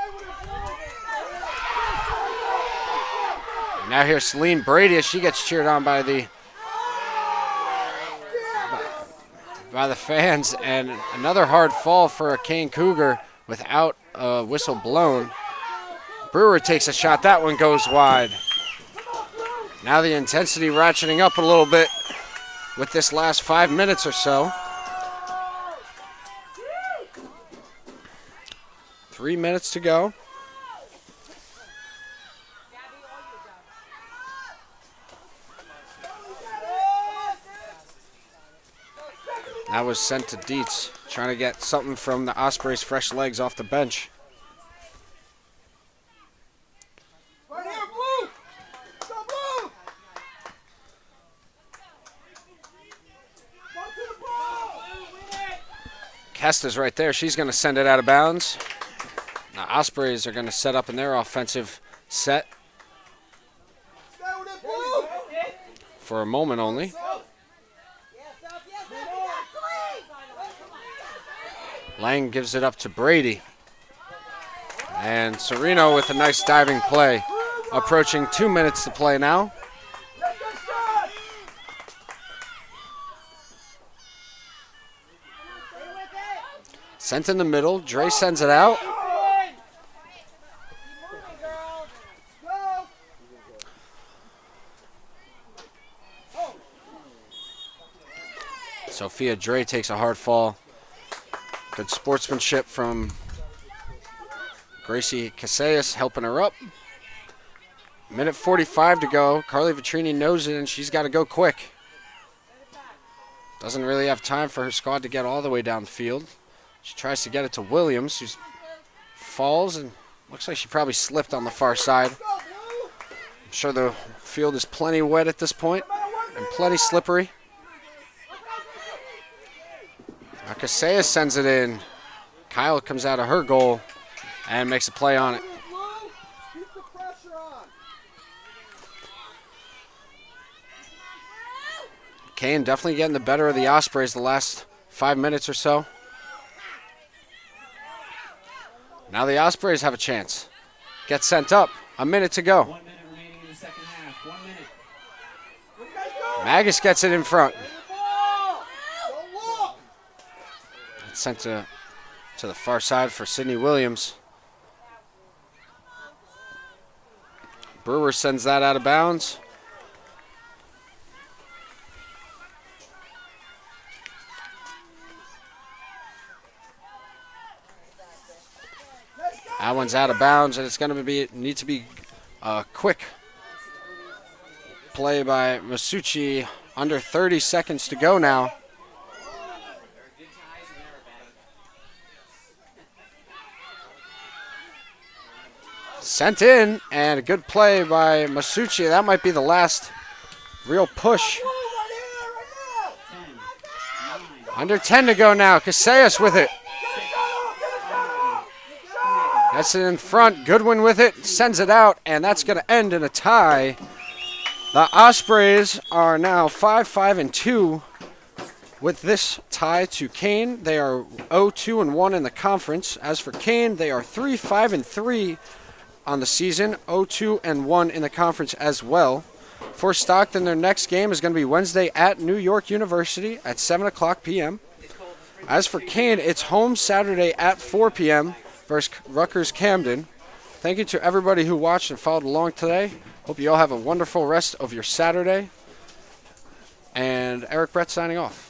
And now here's Celine Brady as she gets cheered on by the fans, and another hard fall for a Kean Cougar without a whistle blown. Brewer takes a shot. That one goes wide. Now the intensity ratcheting up a little bit with this last 5 minutes or so. 3 minutes to go. That was sent to Dietz, trying to get something from the Ospreys' fresh legs off the bench. Right here, Blue! Go Blue! Go to the ball! Kesta's right there. She's going to send it out of bounds. The Ospreys are going to set up in their offensive set for a moment only. Lang gives it up to Brady. And Sereno with a nice diving play. Approaching 2 minutes to play now. Sent in the middle. Dre sends it out. Sophia Dre takes a hard fall. Good sportsmanship from Gracie Casillas helping her up. Minute 45 to go. Carly Vitrini knows it, and she's got to go quick. Doesn't really have time for her squad to get all the way down the field. She tries to get it to Williams, who falls, and looks like she probably slipped on the far side. I'm sure the field is plenty wet at this point and plenty slippery. Casillas sends it in. Kyle comes out of her goal and makes a play on it. Kean definitely getting the better of the Ospreys the last 5 minutes or so. Now the Ospreys have a chance. Get sent up. A minute to go. 1 minute remaining in the second half. 1 minute. Magus gets it in front. It's sent to the far side for Sydney Williams. Brewer sends that out of bounds. That one's out of bounds, and it's going to need to be a quick play by Masucci. Under 30 seconds to go now. Sent in, and a good play by Masucci. That might be the last real push. Under 10 to go now. Casillas with it. That's it in front. Goodwin with it. Sends it out, and that's going to end in a tie. The Ospreys are now 5-5-2 with this tie to Kean. They are 0-2-1 in the conference. As for Kean, they are 3-5-3 on the season, 0-2-1 in the conference as well. For Stockton, their next game is going to be Wednesday at New York University at 7 o'clock p.m. As for Kean, it's home Saturday at 4 p.m. versus Rutgers Camden. Thank you to everybody who watched and followed along today. Hope you all have a wonderful rest of your Saturday. And Eric Brett signing off.